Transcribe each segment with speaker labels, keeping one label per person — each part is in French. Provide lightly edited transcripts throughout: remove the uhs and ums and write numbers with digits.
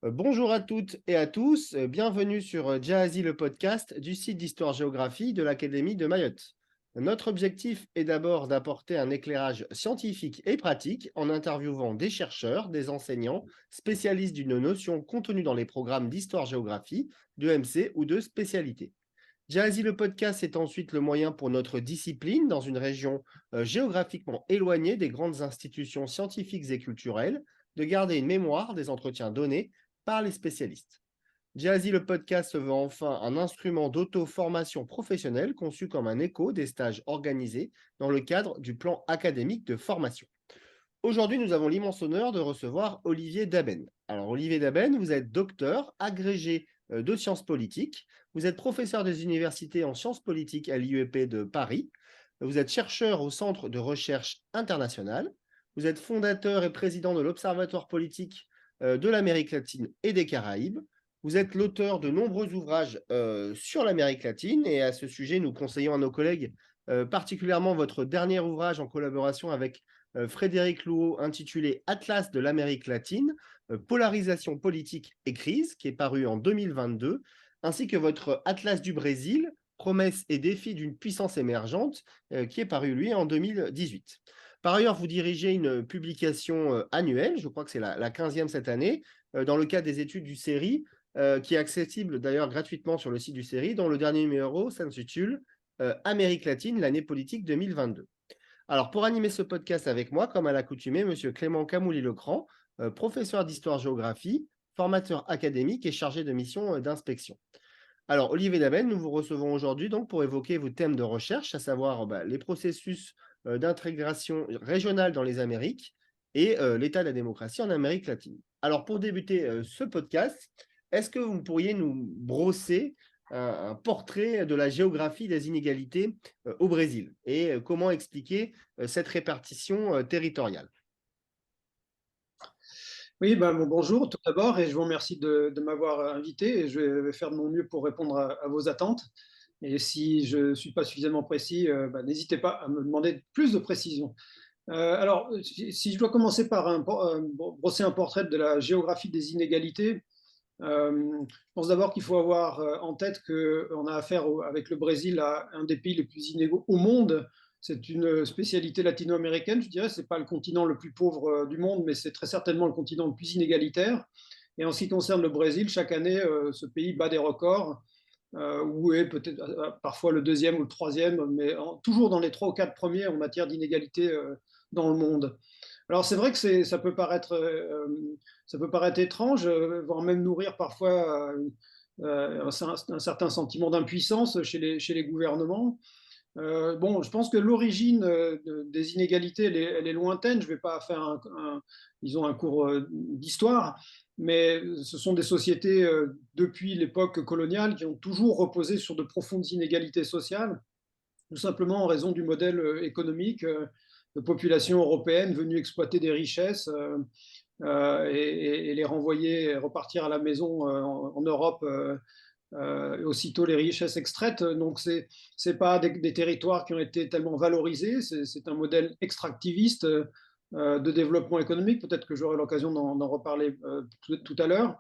Speaker 1: Bonjour à toutes et à tous, bienvenue sur Jahazi le podcast du site d'histoire-géographie de l'Académie de Mayotte. Notre objectif est d'abord d'apporter un éclairage scientifique et pratique en interviewant des chercheurs, des enseignants, spécialistes d'une notion contenue dans les programmes d'histoire-géographie, de MC ou de spécialité. Jahazi le podcast est ensuite le moyen pour notre discipline, dans une région géographiquement éloignée des grandes institutions scientifiques et culturelles, de garder une mémoire des entretiens donnés par les spécialistes. Jazzy le podcast se veut enfin un instrument d'auto-formation professionnelle conçu comme un écho des stages organisés dans le cadre du plan académique de formation. Aujourd'hui, nous avons l'immense honneur de recevoir Olivier Daben. Alors, Olivier Daben, vous êtes docteur agrégé de sciences politiques. Vous êtes professeur des universités en sciences politiques à l'IEP de Paris. Vous êtes chercheur au Centre de recherche internationale. Vous êtes fondateur et président de l'Observatoire politique de l'Amérique latine et des Caraïbes. Vous êtes l'auteur de nombreux ouvrages sur l'Amérique latine et à ce sujet, nous conseillons à nos collègues particulièrement votre dernier ouvrage en collaboration avec Frédéric Louot intitulé Atlas de l'Amérique latine, polarisation politique et crise, qui est paru en 2022, ainsi que votre Atlas du Brésil, promesses et défis d'une puissance émergente, qui est paru, lui, en 2018. Par ailleurs, vous dirigez une publication annuelle, je crois que c'est la 15e cette année, dans le cadre des études du CERI, qui est accessible d'ailleurs gratuitement sur le site du CERI, dont le dernier numéro s'intitule Amérique latine, l'année politique 2022. Alors, pour animer ce podcast avec moi, comme à l'accoutumée, M. Clément Camouly-Lecran, professeur d'histoire-géographie, formateur académique et chargé de mission d'inspection. Alors, Olivier Daben, nous vous recevons aujourd'hui donc pour évoquer vos thèmes de recherche, à savoir les processus d'intégration régionale dans les Amériques et l'état de la démocratie en Amérique latine. Alors, pour débuter ce podcast, est-ce que vous pourriez nous brosser un portrait de la géographie des inégalités au Brésil et comment expliquer cette répartition territoriale?
Speaker 2: Oui, bonjour tout d'abord et je vous remercie de m'avoir invité et je vais faire de mon mieux pour répondre à vos attentes. Et si je ne suis pas suffisamment précis, n'hésitez pas à me demander plus de précision. Alors, si je dois commencer par brosser un portrait de la géographie des inégalités, je pense d'abord qu'il faut avoir en tête qu'on a affaire avec le Brésil à un des pays les plus inégaux au monde. C'est une spécialité latino-américaine, je dirais. Ce n'est pas le continent le plus pauvre du monde, mais c'est très certainement le continent le plus inégalitaire. Et en ce qui concerne le Brésil, chaque année, ce pays bat des records, ou est peut-être parfois le deuxième ou le troisième, mais toujours dans les trois ou quatre premiers en matière d'inégalité dans le monde. Alors c'est vrai que ça peut paraître étrange, voire même nourrir parfois un certain sentiment d'impuissance chez les gouvernements. Bon, je pense que l'origine des inégalités, elle est lointaine. Je ne vais pas faire disons un cours d'histoire, mais ce sont des sociétés depuis l'époque coloniale qui ont toujours reposé sur de profondes inégalités sociales, tout simplement en raison du modèle économique de population européenne venue exploiter des richesses et les renvoyer, et repartir à la maison en Europe aussitôt les richesses extraites. Donc, ce n'est pas des territoires qui ont été tellement valorisés, c'est un modèle extractiviste de développement économique, peut-être que j'aurai l'occasion d'en reparler tout à l'heure,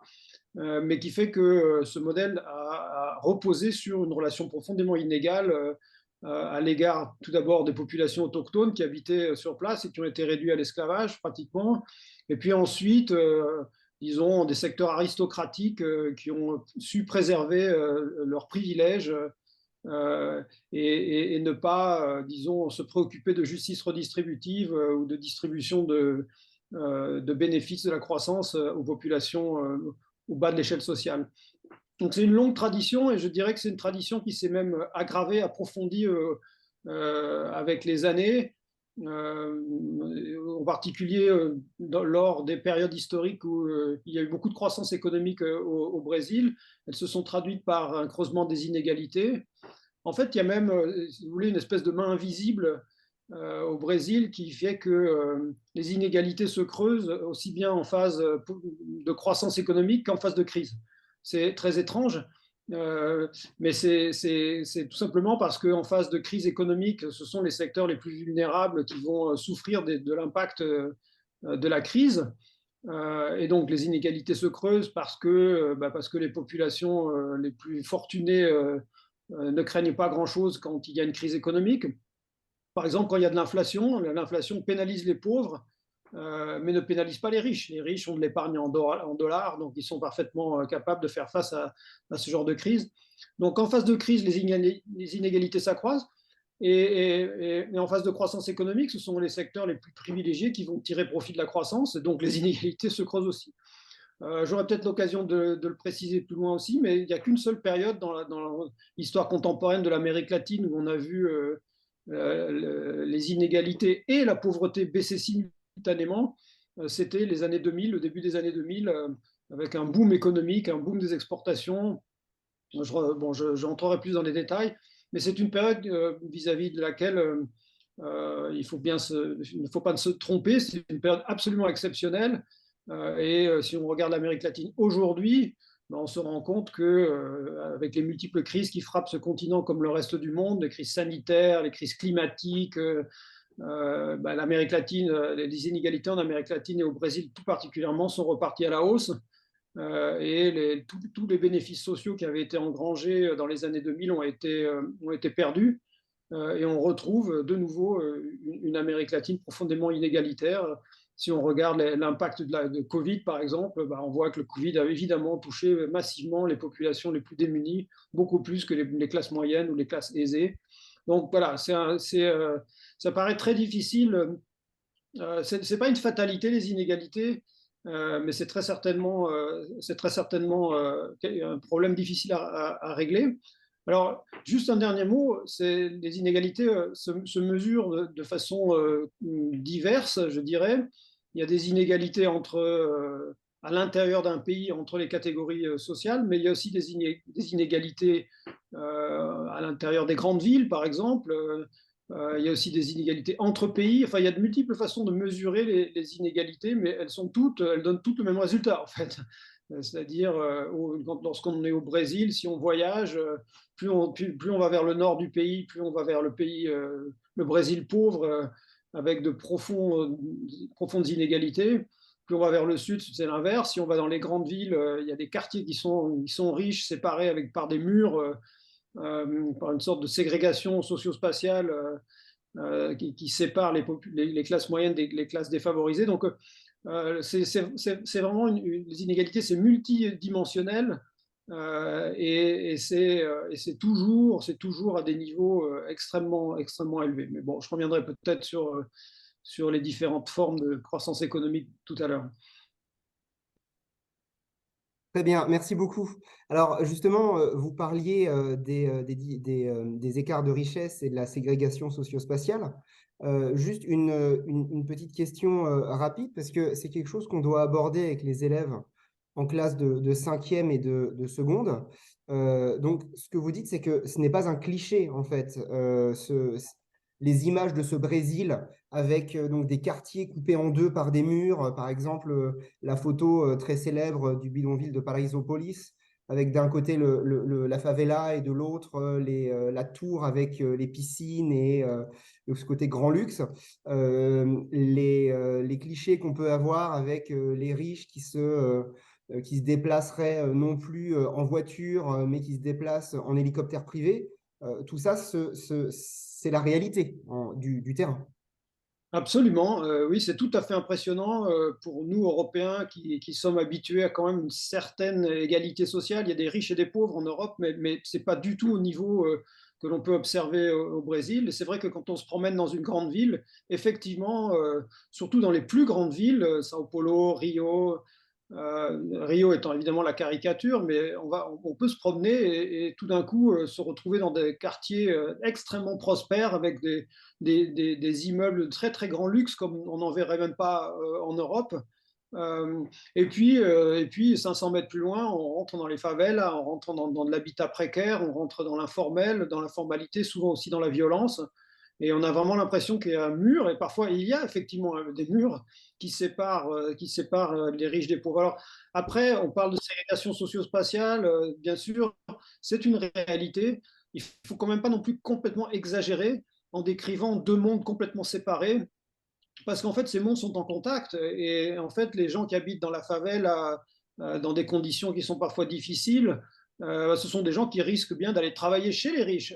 Speaker 2: mais qui fait que ce modèle a reposé sur une relation profondément inégale à l'égard tout d'abord des populations autochtones qui habitaient sur place et qui ont été réduits à l'esclavage pratiquement, et puis ensuite disons, des secteurs aristocratiques qui ont su préserver leurs privilèges et ne pas, disons, se préoccuper de justice redistributive ou de distribution de bénéfices de la croissance aux populations au bas de l'échelle sociale. Donc c'est une longue tradition et je dirais que c'est une tradition qui s'est même aggravée, approfondie avec les années, en particulier lors des périodes historiques où il y a eu beaucoup de croissance économique au Brésil. Elles se sont traduites par un creusement des inégalités. En fait, il y a même, si vous voulez, une espèce de main invisible au Brésil qui fait que les inégalités se creusent aussi bien en phase de croissance économique qu'en phase de crise. C'est très étrange, mais c'est tout simplement parce qu'en phase de crise économique, ce sont les secteurs les plus vulnérables qui vont souffrir de l'impact de la crise. Et donc les inégalités se creusent parce que les populations les plus fortunées ne craignent pas grand-chose quand il y a une crise économique. Par exemple, quand il y a de l'inflation pénalise les pauvres, mais ne pénalise pas les riches. Les riches ont de l'épargne en dollars, donc ils sont parfaitement capables de faire face à ce genre de crise. Donc en phase de crise, les inégalités s'accroissent. Et en phase de croissance économique, ce sont les secteurs les plus privilégiés qui vont tirer profit de la croissance, et donc les inégalités se creusent aussi. J'aurai peut-être l'occasion de le préciser plus loin aussi, mais il n'y a qu'une seule période dans l'histoire contemporaine de l'Amérique latine où on a vu les inégalités et la pauvreté baisser simultanément. C'était les années 2000, le début des années 2000, avec un boom économique, un boom des exportations. J'entrerai plus dans les détails, mais c'est une période vis-à-vis de laquelle il ne faut pas se tromper. C'est une période absolument exceptionnelle. Si on regarde l'Amérique latine aujourd'hui, ben, on se rend compte que avec les multiples crises qui frappent ce continent comme le reste du monde, les crises sanitaires, les crises climatiques, ben, l'Amérique latine, les inégalités en Amérique latine et au Brésil tout particulièrement sont reparties à la hausse. Tous les bénéfices sociaux qui avaient été engrangés dans les années 2000 ont été perdus. Et on retrouve de nouveau une Amérique latine profondément inégalitaire. Si on regarde l'impact de Covid, par exemple, bah, on voit que le Covid a évidemment touché massivement les populations les plus démunies, beaucoup plus que les classes moyennes ou les classes aisées. Donc voilà, ça paraît très difficile. Ce n'est pas une fatalité, les inégalités, mais c'est très certainement un problème difficile à régler. Alors, juste un dernier mot, les inégalités se mesurent de façon diverse, je dirais. Il y a des inégalités à l'intérieur d'un pays entre les catégories sociales, mais il y a aussi des inégalités à l'intérieur des grandes villes, par exemple. Il y a aussi des inégalités entre pays. Enfin, il y a de multiples façons de mesurer les inégalités, mais elles donnent toutes le même résultat, en fait. C'est-à-dire, lorsqu'on est au Brésil, si on voyage, plus on va vers le nord du pays, plus on va vers le Brésil pauvre, avec de profondes inégalités. Plus on va vers le sud, c'est l'inverse. Si on va dans les grandes villes, il y a des quartiers qui sont riches, séparés par des murs, par une sorte de ségrégation socio-spatiale qui sépare les classes moyennes des classes défavorisées. Donc, c'est vraiment les inégalités, c'est multidimensionnel et c'est toujours à des niveaux extrêmement élevés. Mais bon, je reviendrai peut-être sur les différentes formes de croissance économique tout à l'heure.
Speaker 3: Très bien, merci beaucoup. Alors justement, vous parliez des écarts de richesse et de la ségrégation socio-spatiale. Juste une petite question rapide, parce que c'est quelque chose qu'on doit aborder avec les élèves en classe de 5e et de seconde. Donc, ce que vous dites, c'est que ce n'est pas un cliché, en fait, les images de ce Brésil avec donc des quartiers coupés en deux par des murs, par exemple la photo très célèbre du bidonville de Paraisópolis, avec d'un côté la favela et de l'autre la tour avec les piscines et ce côté grand luxe. Les clichés qu'on peut avoir avec les riches qui se déplaceraient non plus en voiture, mais qui se déplacent en hélicoptère privé. Tout ça, c'est la réalité du terrain.
Speaker 2: Absolument, oui, c'est tout à fait impressionnant pour nous, Européens, qui sommes habitués à quand même une certaine égalité sociale. Il y a des riches et des pauvres en Europe, mais ce n'est pas du tout au niveau que l'on peut observer au Brésil. Et c'est vrai que quand on se promène dans une grande ville, effectivement, surtout dans les plus grandes villes, Sao Paulo, Rio, Rio étant évidemment la caricature, mais on peut se promener et tout d'un coup se retrouver dans des quartiers extrêmement prospères avec des immeubles de très très grand luxe comme on n'en verrait même pas en Europe. Et puis 500 mètres plus loin, on rentre dans les favelas, on rentre dans de l'habitat précaire, on rentre dans l'informel, dans l'informalité, souvent aussi dans la violence. Et on a vraiment l'impression qu'il y a un mur, et parfois il y a effectivement des murs qui séparent les riches des pauvres. Alors, après, on parle de ségrégation socio-spatiale, bien sûr, c'est une réalité. Il ne faut quand même pas non plus complètement exagérer en décrivant deux mondes complètement séparés. parce qu'en fait, ces mondes sont en contact. Et en fait, les gens qui habitent dans la favela, dans des conditions qui sont parfois difficiles, ce sont des gens qui risquent bien d'aller travailler chez les riches.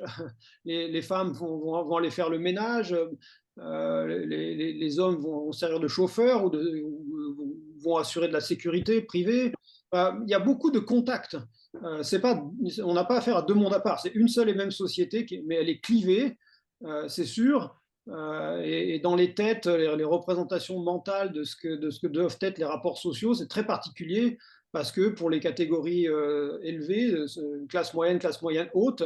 Speaker 2: Les femmes vont aller faire le ménage, les hommes vont servir de chauffeurs ou vont assurer de la sécurité privée. Il y a beaucoup de contacts. On n'a pas affaire à deux mondes à part. C'est une seule et même société, mais elle est clivée, c'est sûr. Et dans les têtes, les représentations mentales de ce que doivent être les rapports sociaux, c'est très particulier parce que pour les catégories élevées, classe moyenne haute,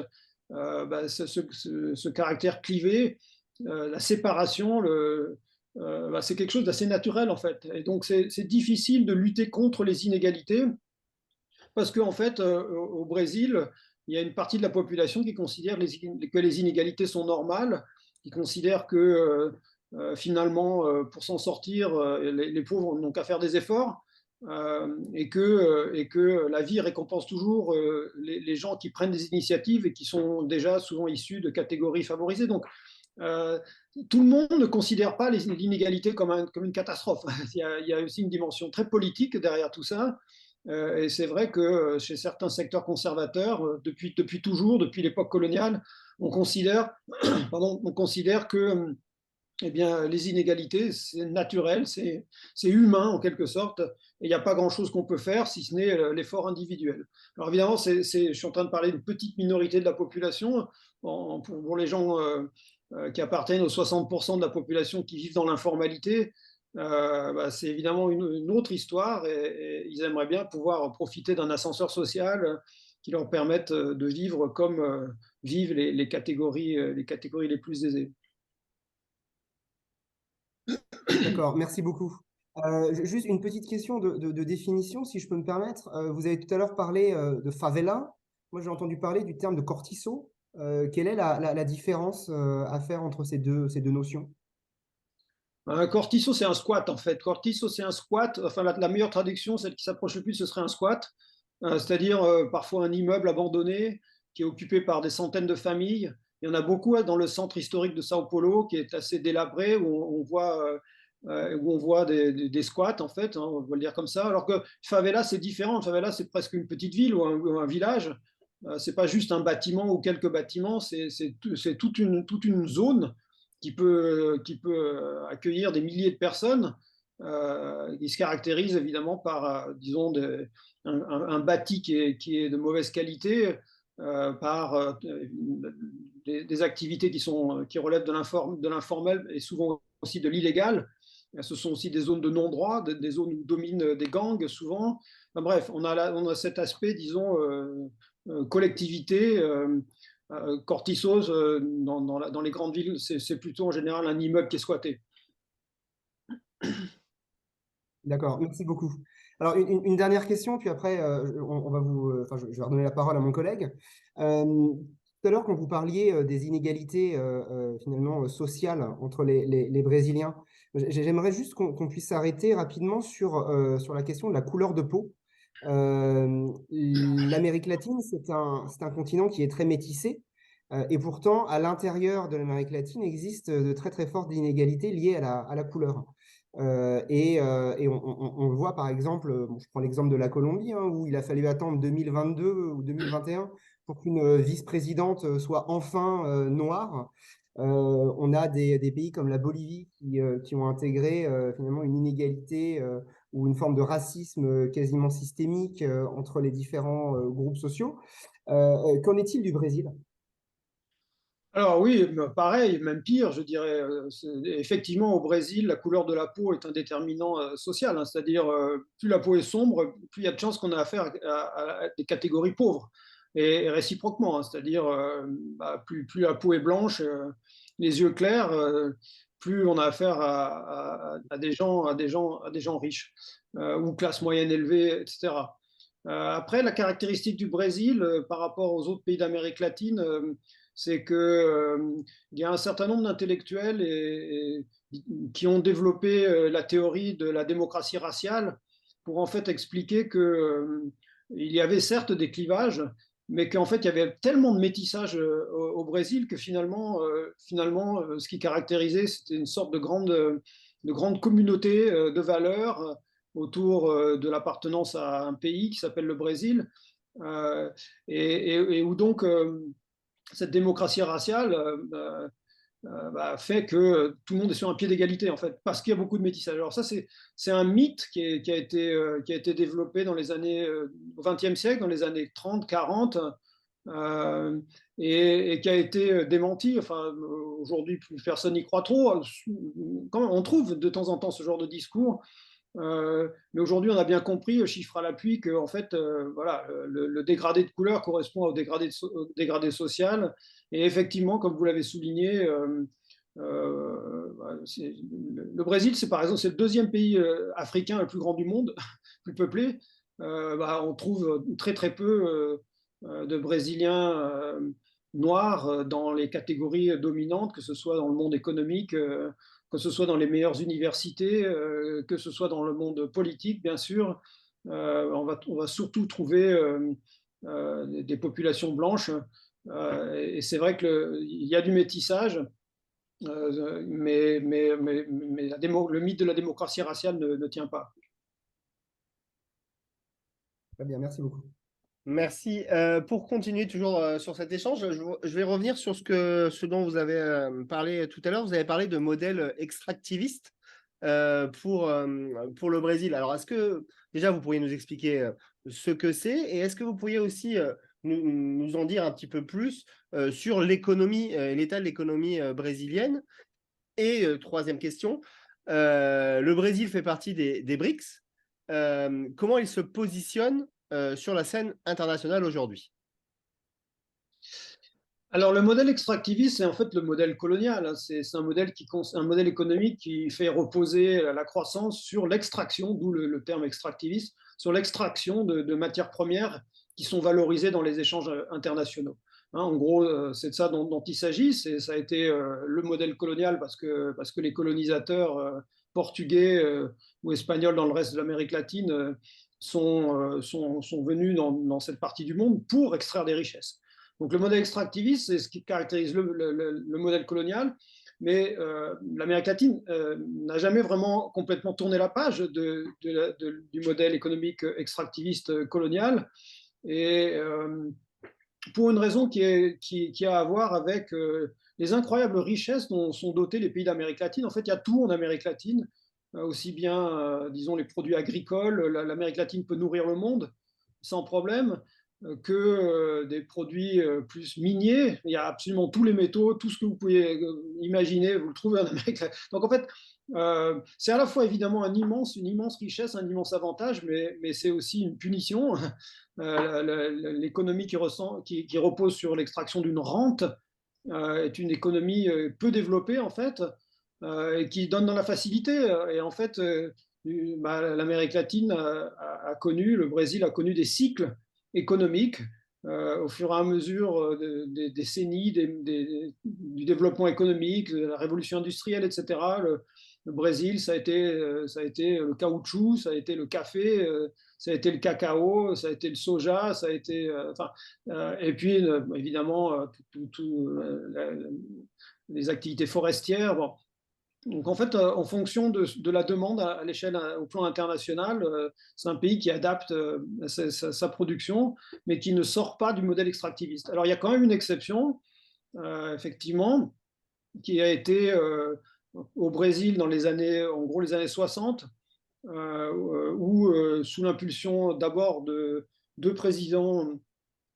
Speaker 2: ce caractère clivé, la séparation, c'est quelque chose d'assez naturel en fait. Et donc c'est difficile de lutter contre les inégalités parce qu'en fait, au Brésil, il y a une partie de la population qui considère que les inégalités sont normales, qui considère que finalement, pour s'en sortir, les pauvres n'ont qu'à faire des efforts. Et que la vie récompense toujours les gens qui prennent des initiatives et qui sont déjà souvent issus de catégories favorisées. Donc, tout le monde ne considère pas l'inégalité comme une catastrophe. Il y a aussi une dimension très politique derrière tout ça. Et c'est vrai que chez certains secteurs conservateurs, depuis toujours, depuis l'époque coloniale, on considère, on considère que eh bien, les inégalités, c'est naturel, c'est humain en quelque sorte, et il n'y a pas grand-chose qu'on peut faire si ce n'est l'effort individuel. Alors évidemment, je suis en train de parler d'une petite minorité de la population. Pour les gens qui appartiennent aux 60% de la population qui vivent dans l'informalité, c'est évidemment une autre histoire, et ils aimeraient bien pouvoir profiter d'un ascenseur social qui leur permette de vivre comme vivent les catégories les plus aisées.
Speaker 3: D'accord, merci beaucoup. Juste une petite question de définition, si je peux me permettre. Vous avez tout à l'heure parlé de favela. Moi, j'ai entendu parler du terme de cortiço. Quelle est la différence à faire entre ces deux notions?
Speaker 2: Un cortiço, c'est un squat en fait. Cortiço, c'est un squat. Enfin, la meilleure traduction, celle qui s'approche le plus, ce serait un squat, c'est-à-dire parfois un immeuble abandonné qui est occupé par des centaines de familles. Il y en a beaucoup dans le centre historique de Sao Paulo qui est assez délabré, où on voit des squats en fait, hein, on va le dire comme ça. Alors que favela, c'est différent. Favela, c'est presque une petite ville ou un village. C'est pas juste un bâtiment ou quelques bâtiments, c'est toute une zone qui peut accueillir des milliers de personnes, qui se caractérise évidemment par, disons, un bâti qui est de mauvaise qualité, par des activités qui relèvent de l'informel et souvent aussi de l'illégal. Ce sont aussi des zones de non-droit, des zones où dominent des gangs souvent. Enfin, bref, on a cet aspect, disons, collectivité. Cortiços, dans les grandes villes, c'est plutôt en général un immeuble qui est squatté.
Speaker 3: D'accord, merci beaucoup. Alors, une dernière question, puis après, on va je vais redonner la parole à mon collègue. Tout à l'heure, quand vous parliez des inégalités finalement sociales entre les Brésiliens, j'aimerais juste qu'on puisse s'arrêter rapidement sur la question de la couleur de peau. L'Amérique latine, c'est un continent qui est très métissé. Et pourtant, à l'intérieur de l'Amérique latine, existe de très très fortes inégalités liées à la couleur. Et on le voit par exemple, je prends l'exemple de la Colombie, hein, où il a fallu attendre 2022 ou 2021 pour qu'une vice-présidente soit enfin noire. On a des pays comme la Bolivie qui ont intégré finalement une inégalité ou une forme de racisme quasiment systémique entre les différents groupes sociaux. Qu'en est-il du Brésil?
Speaker 2: Alors oui, pareil, même pire, je dirais. Effectivement, au Brésil, la couleur de la peau est un déterminant social, hein, c'est-à-dire plus la peau est sombre, plus il y a de chances qu'on a affaire à des catégories pauvres, et réciproquement, hein, c'est-à-dire plus la peau est blanche, les yeux clairs, plus on a affaire à des gens riches ou classe moyenne élevée, etc. Après, la caractéristique du Brésil par rapport aux autres pays d'Amérique latine, c'est qu'il y a un certain nombre d'intellectuels qui ont développé la théorie de la démocratie raciale pour en fait expliquer qu'il y avait certes des clivages, mais qu'en fait il y avait tellement de métissage au Brésil que finalement ce qui caractérisait, c'était une sorte de grande de grandes communautés de valeurs autour de l'appartenance à un pays qui s'appelle le Brésil, et où donc cette démocratie raciale fait que tout le monde est sur un pied d'égalité, en fait, parce qu'il y a beaucoup de métissage. Alors ça, c'est un mythe qui a été développé dans les années, au XXe siècle, dans les années 30, 40, et qui a été démenti. Enfin, aujourd'hui, plus personne n'y croit trop. Quand même, on trouve de temps en temps ce genre de discours. Mais aujourd'hui, on a bien compris, chiffre à l'appui, que en fait, voilà, le dégradé de couleur correspond au dégradé social. Et effectivement, comme vous l'avez souligné, le Brésil, c'est par exemple, c'est le deuxième pays africain le plus grand du monde, plus peuplé. On trouve très très peu de Brésiliens noirs dans les catégories dominantes, que ce soit dans le monde économique, que ce soit dans les meilleures universités, que ce soit dans le monde politique, bien sûr. On va surtout trouver des populations blanches. Et c'est vrai qu'il y a du métissage, mais le mythe de la démocratie raciale ne tient pas.
Speaker 3: Très bien, merci beaucoup.
Speaker 1: Merci. Pour continuer toujours sur cet échange, je vais revenir sur ce dont vous avez parlé tout à l'heure. Vous avez parlé de modèle extractiviste pour le Brésil. Alors, est-ce que déjà vous pourriez nous expliquer ce que c'est et est-ce que vous pourriez aussi nous en dire un petit peu plus sur l'économie et l'état de l'économie brésilienne? Et troisième question, le Brésil fait partie des BRICS. Comment il se positionne sur la scène internationale aujourd'hui?
Speaker 2: Alors, le modèle extractiviste, c'est en fait le modèle colonial. C'est un modèle économique qui fait reposer la croissance sur l'extraction, d'où le terme extractiviste, sur l'extraction de matières premières qui sont valorisées dans les échanges internationaux. En gros, c'est de ça dont il s'agit. Ça a été le modèle colonial parce que les colonisateurs portugais ou espagnols dans le reste de l'Amérique latine sont venus dans cette partie du monde pour extraire des richesses. Donc le modèle extractiviste, c'est ce qui caractérise le modèle colonial, mais l'Amérique latine n'a jamais vraiment complètement tourné la page du modèle économique extractiviste colonial, et pour une raison qui a à voir avec les incroyables richesses dont sont dotés les pays d'Amérique latine. En fait, il y a tout en Amérique latine, aussi bien, disons, les produits agricoles. L'Amérique latine peut nourrir le monde sans problème, que des produits plus miniers. Il y a absolument tous les métaux, tout ce que vous pouvez imaginer, vous le trouvez en Amérique latine. Donc en fait, c'est à la fois évidemment une immense richesse, un immense avantage, mais c'est aussi une punition. L'économie qui repose sur l'extraction d'une rente est une économie peu développée en fait, et qui donne dans la facilité. Et en fait, l'Amérique latine a connu, le Brésil a connu des cycles économiques au fur et à mesure des décennies du développement économique, de la révolution industrielle, etc. Le Brésil, ça a été le caoutchouc, ça a été le café, ça a été le cacao, ça a été le soja, ça a été, et puis évidemment les activités forestières. Bon. Donc en fait, en fonction de la demande à l'échelle, au plan international, c'est un pays qui adapte sa production, mais qui ne sort pas du modèle extractiviste. Alors il y a quand même une exception, effectivement, qui a été au Brésil dans les années, en gros les années 60, où sous l'impulsion d'abord de deux présidents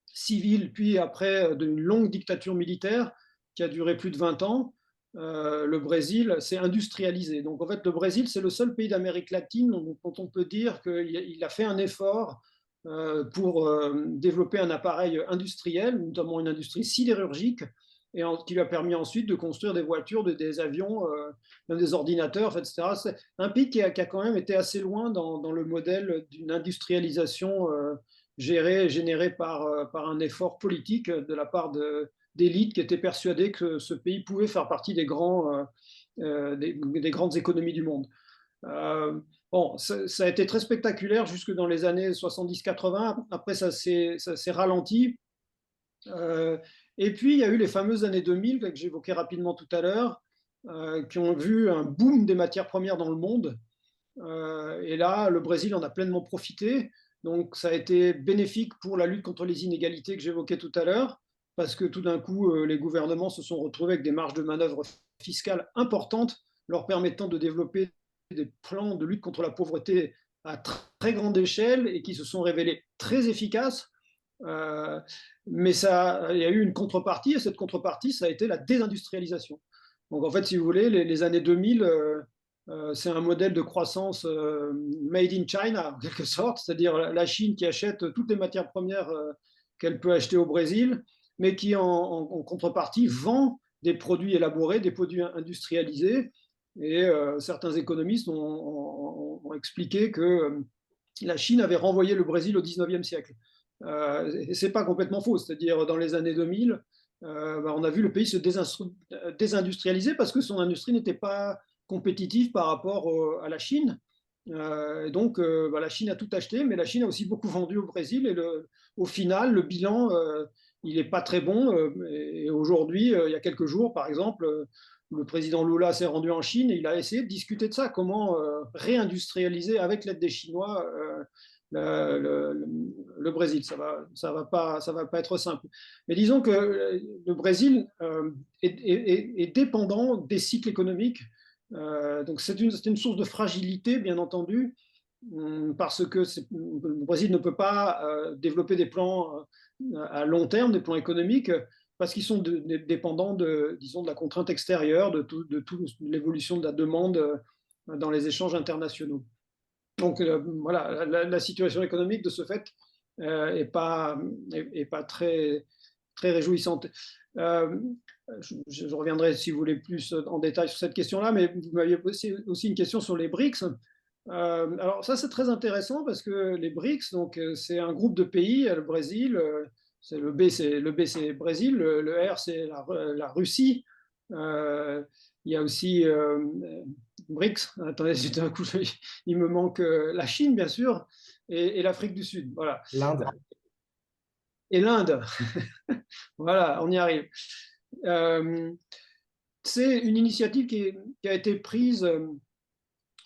Speaker 2: civils, puis après d'une longue dictature militaire qui a duré plus de 20 ans, le Brésil s'est industrialisé. Donc en fait, le Brésil, c'est le seul pays d'Amérique latine dont on peut dire qu'il a fait un effort pour développer un appareil industriel, notamment une industrie sidérurgique, et qui lui a permis ensuite de construire des voitures, des avions, même des ordinateurs, etc. C'est un pays qui a quand même été assez loin dans le modèle d'une industrialisation générée par un effort politique de la part d'élites qui étaient persuadées que ce pays pouvait faire partie des grandes économies du monde. Bon, ça a été très spectaculaire jusque dans les années 70-80. Après, ça s'est ralenti. Et puis, il y a eu les fameuses années 2000 que j'évoquais rapidement tout à l'heure, qui ont vu un boom des matières premières dans le monde. Et là, le Brésil en a pleinement profité. Donc, ça a été bénéfique pour la lutte contre les inégalités que j'évoquais tout à l'heure, parce que tout d'un coup, les gouvernements se sont retrouvés avec des marges de manœuvre fiscales importantes, leur permettant de développer des plans de lutte contre la pauvreté à très grande échelle et qui se sont révélés très efficaces. Mais il y a eu une contrepartie, et cette contrepartie, ça a été la désindustrialisation. Donc, en fait, si vous voulez, les années 2000, c'est un modèle de croissance made in China, en quelque sorte, c'est-à-dire la Chine qui achète toutes les matières premières qu'elle peut acheter au Brésil, mais qui, en contrepartie, vend des produits élaborés, des produits industrialisés. Et certains économistes ont expliqué que la Chine avait renvoyé le Brésil au 19e siècle. Et ce n'est pas complètement faux, c'est-à-dire dans les années 2000, on a vu le pays se désindustrialiser parce que son industrie n'était pas compétitive par rapport à la Chine. Donc, la Chine a tout acheté, mais la Chine a aussi beaucoup vendu au Brésil. Et au final, le bilan, il n'est pas très bon. Et aujourd'hui, il y a quelques jours, par exemple, le président Lula s'est rendu en Chine et il a essayé de discuter de ça, comment réindustrialiser avec l'aide des Chinois le Brésil. Ça va pas être simple. Mais disons que le Brésil est dépendant des cycles économiques. Donc c'est une source de fragilité, bien entendu, parce que le Brésil ne peut pas développer des plans à long terme, des plans économiques, parce qu'ils sont dépendants disons, de la contrainte extérieure, de l'évolution de la demande dans les échanges internationaux. Donc voilà, la situation économique de ce fait n'est pas très réjouissante. Je reviendrai, si vous voulez, plus en détail sur cette question-là, mais vous m'aviez posé aussi une question sur les BRICS. Alors ça, c'est très intéressant parce que les BRICS, donc, c'est un groupe de pays, le Brésil, c'est le B, c'est Brésil, le R, c'est la Russie. Il y a aussi BRICS, attendez, d'un coup, il me manque la Chine, bien sûr, et l'Afrique du Sud. Voilà.
Speaker 3: L'Inde.
Speaker 2: Et l'Inde. Voilà, on y arrive. C'est une initiative qui a été prise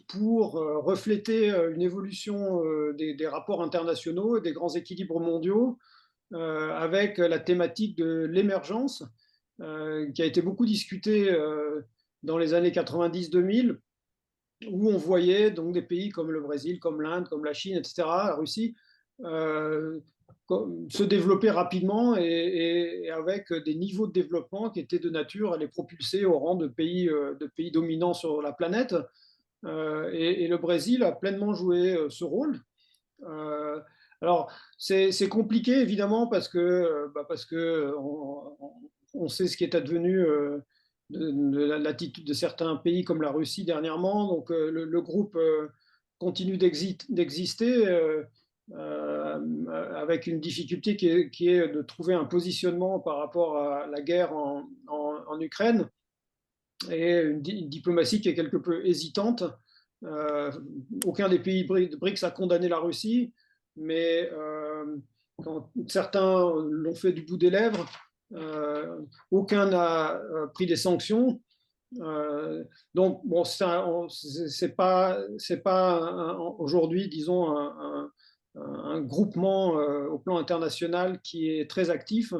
Speaker 2: pour refléter une évolution des rapports internationaux et des grands équilibres mondiaux avec la thématique de l'émergence qui a été beaucoup discutée dans les années 90-2000 où on voyait donc des pays comme le Brésil, comme l'Inde, comme la Chine, etc., la Russie, se développer rapidement et avec des niveaux de développement qui étaient de nature à les propulser au rang de pays dominants sur la planète. Et le Brésil a pleinement joué ce rôle. Alors, c'est compliqué, évidemment, parce que on sait ce qui est advenu de l'attitude de certains pays comme la Russie dernièrement. Donc, le groupe continue d'exister avec une difficulté qui est de trouver un positionnement par rapport à la guerre en Ukraine et une diplomatie qui est quelque peu hésitante. Aucun des pays BRICS a condamné la Russie, mais quand certains l'ont fait du bout des lèvres, aucun n'a pris des sanctions. Donc, bon, c'est pas aujourd'hui, disons, un groupement au plan international qui est très actif.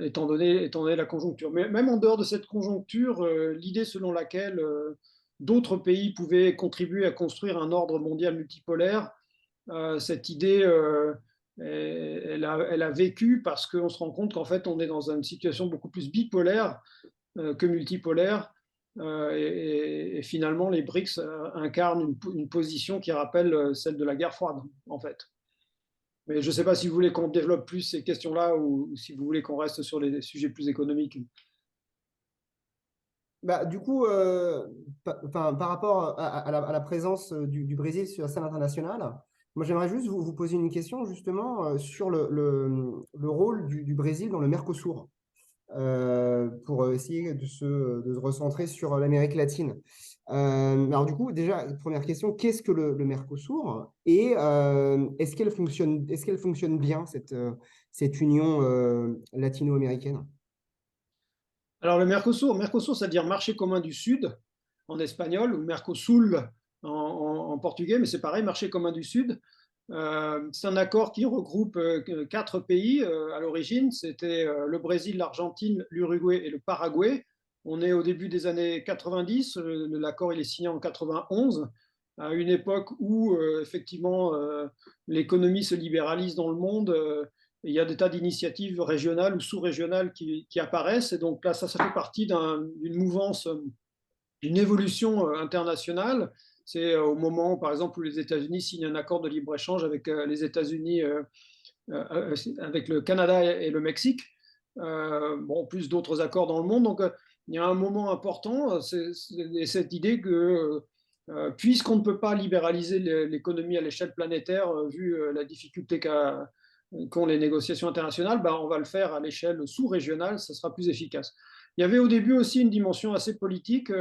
Speaker 2: Étant donné la conjoncture. Mais même en dehors de cette conjoncture, l'idée selon laquelle d'autres pays pouvaient contribuer à construire un ordre mondial multipolaire, cette idée, elle a vécu parce qu'on se rend compte qu'en fait, on est dans une situation beaucoup plus bipolaire que multipolaire. Et finalement, les BRICS incarnent une position qui rappelle celle de la guerre froide, en fait. Mais je ne sais pas si vous voulez qu'on développe plus ces questions-là ou si vous voulez qu'on reste sur les sujets plus économiques.
Speaker 3: Du coup, par rapport à la présence du Brésil sur la scène internationale, moi j'aimerais juste vous poser une question justement sur le rôle du Brésil dans le Mercosur. Pour essayer de se recentrer sur l'Amérique latine. Alors du coup, déjà, première question, qu'est-ce que le Mercosur et est-ce qu'elle fonctionne bien, cette union latino-américaine?
Speaker 2: Alors le Mercosur, ça veut dire marché commun du Sud en espagnol, ou Mercosul en portugais, mais c'est pareil, marché commun du Sud. C'est un accord qui regroupe 4 pays à l'origine. C'était le Brésil, l'Argentine, l'Uruguay et le Paraguay. On est au début des années 90. L'accord il est signé en 91, à une époque où effectivement l'économie se libéralise dans le monde. Il y a des tas d'initiatives régionales ou sous-régionales qui apparaissent. Et donc là, ça fait partie d'une mouvance, d'une évolution internationale. C'est au moment, par exemple, où les États-Unis signent un accord de libre-échange avec les États-Unis, avec le Canada et le Mexique, bon, plus d'autres accords dans le monde. Donc, il y a un moment important, c'est cette idée que, puisqu'on ne peut pas libéraliser l'économie à l'échelle planétaire, vu la difficulté qu'ont les négociations internationales, ben, on va le faire à l'échelle sous-régionale, ça sera plus efficace. Il y avait au début aussi une dimension assez politique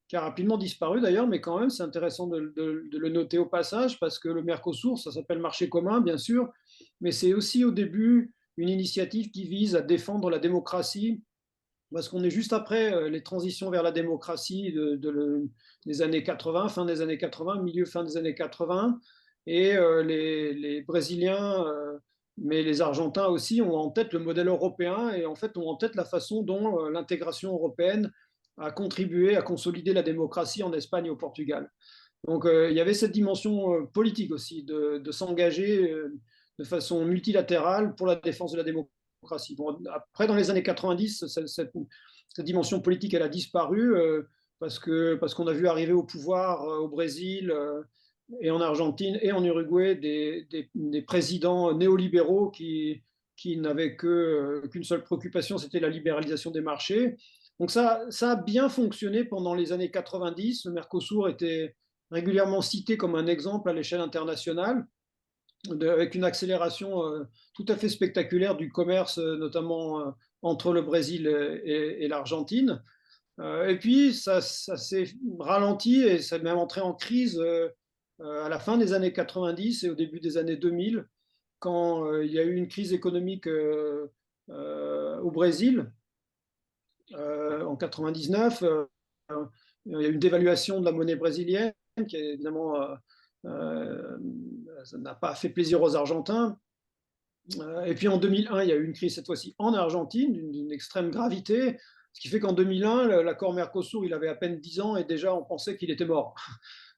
Speaker 2: qui a rapidement disparu d'ailleurs, mais quand même c'est intéressant de le noter au passage parce que le Mercosur, ça s'appelle marché commun bien sûr, mais c'est aussi au début une initiative qui vise à défendre la démocratie parce qu'on est juste après les transitions vers la démocratie des années 80, fin des années 80, milieu fin des années 80, et les Brésiliens, mais les Argentins aussi, ont en tête le modèle européen et en fait ont en tête la façon dont l'intégration européenne a contribué à consolider la démocratie en Espagne et au Portugal. Donc il y avait cette dimension politique aussi de s'engager de façon multilatérale pour la défense de la démocratie. Bon, après, dans les années 90, cette dimension politique, elle a disparu parce qu'on a vu arriver au pouvoir au Brésil et en Argentine et en Uruguay des présidents néolibéraux qui n'avaient qu'une seule préoccupation, c'était la libéralisation des marchés. Donc ça a bien fonctionné pendant les années 90. Le Mercosur était régulièrement cité comme un exemple à l'échelle internationale avec une accélération tout à fait spectaculaire du commerce, notamment entre le Brésil et l'Argentine. Et puis, ça s'est ralenti et ça est même entré en crise à la fin des années 90 et au début des années 2000, quand il y a eu une crise économique au Brésil en 99. Il y a eu une dévaluation de la monnaie brésilienne qui est évidemment ça n'a pas fait plaisir aux Argentins. Et puis en 2001, il y a eu une crise cette fois-ci en Argentine d'une extrême gravité, ce qui fait qu'en 2001, l'accord Mercosur, il avait à peine 10 ans et déjà on pensait qu'il était mort.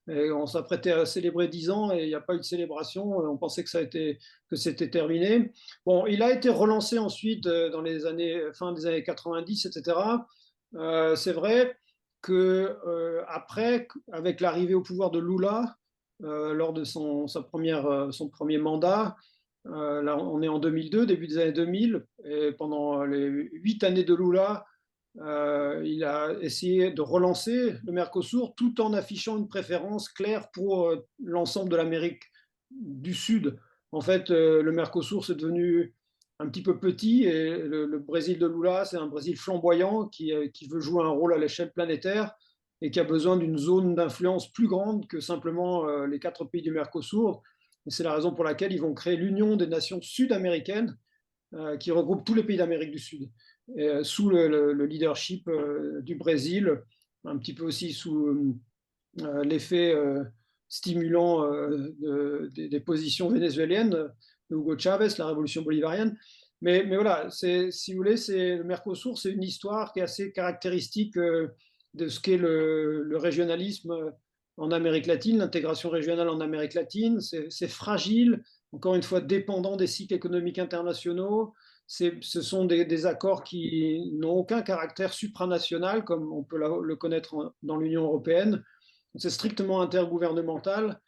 Speaker 2: Et on s'apprêtait à célébrer 10 ans et il n'y a pas eu de célébration, on pensait que c'était terminé. Bon, il a été relancé ensuite dans les années, fin des années 90, etc. C'est vrai que après, avec l'arrivée au pouvoir de Lula, lors de son premier mandat, là, on est en 2002, début des années 2000, et pendant les 8 années de Lula, il a essayé de relancer le Mercosur tout en affichant une préférence claire pour l'ensemble de l'Amérique du Sud. En fait, le Mercosur, c'est devenu un petit peu petit et le Brésil de Lula, c'est un Brésil flamboyant qui veut jouer un rôle à l'échelle planétaire et qui a besoin d'une zone d'influence plus grande que simplement les 4 pays du Mercosur. Et c'est la raison pour laquelle ils vont créer l'Union des nations sud-américaines qui regroupe tous les pays d'Amérique du Sud, sous le leadership du Brésil, un petit peu aussi sous l'effet stimulant des positions vénézuéliennes de Hugo Chavez, la révolution bolivarienne. Mais voilà, si vous voulez, le Mercosur, c'est une histoire qui est assez caractéristique de ce qu'est le régionalisme en Amérique latine, l'intégration régionale en Amérique latine. C'est fragile, encore une fois, dépendant des cycles économiques internationaux. Ce sont des accords qui n'ont aucun caractère supranational, comme on peut le connaître dans l'Union européenne. C'est strictement intergouvernemental.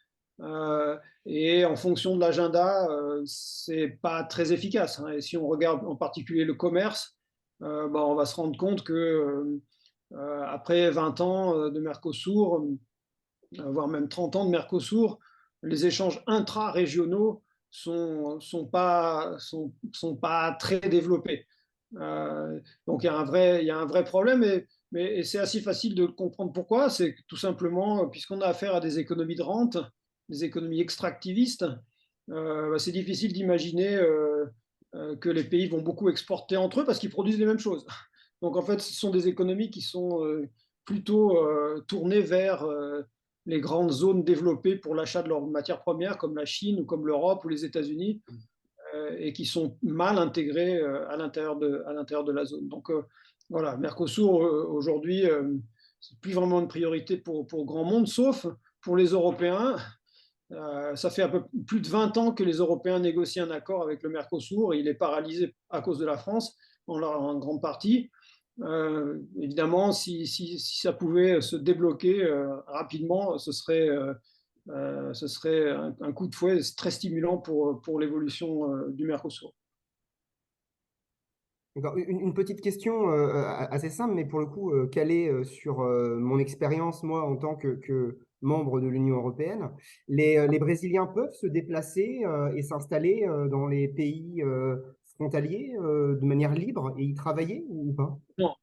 Speaker 2: Et en fonction de l'agenda, c'est pas très efficace. Et si on regarde en particulier le commerce, on va se rendre compte que après 20 ans de Mercosur, voire même 30 ans de Mercosur, les échanges intra-régionaux sont pas très développés. Donc il y a un vrai problème, mais c'est assez facile de comprendre pourquoi. C'est tout simplement puisqu'on a affaire à des économies de rente, des économies extractivistes, c'est difficile d'imaginer que les pays vont beaucoup exporter entre eux parce qu'ils produisent les mêmes choses. Donc, en fait, ce sont des économies qui sont plutôt tournées vers les grandes zones développées pour l'achat de leurs matières premières, comme la Chine ou comme l'Europe ou les États-Unis, et qui sont mal intégrées à l'intérieur de la zone. Donc, voilà, Mercosur, aujourd'hui, c'est plus vraiment une priorité pour grand monde, sauf pour les Européens. Ça fait un peu plus de 20 ans que les Européens négocient un accord avec le Mercosur et il est paralysé à cause de la France, en grande partie. Évidemment, si ça pouvait se débloquer rapidement, ce serait un coup de fouet très stimulant pour l'évolution du Mercosur.
Speaker 3: Une petite question assez simple, mais pour le coup calée sur mon expérience, moi, en tant que membre de l'Union européenne. Les Brésiliens peuvent se déplacer et s'installer dans les pays frontaliers de manière libre et y travailler ou pas?
Speaker 2: Non.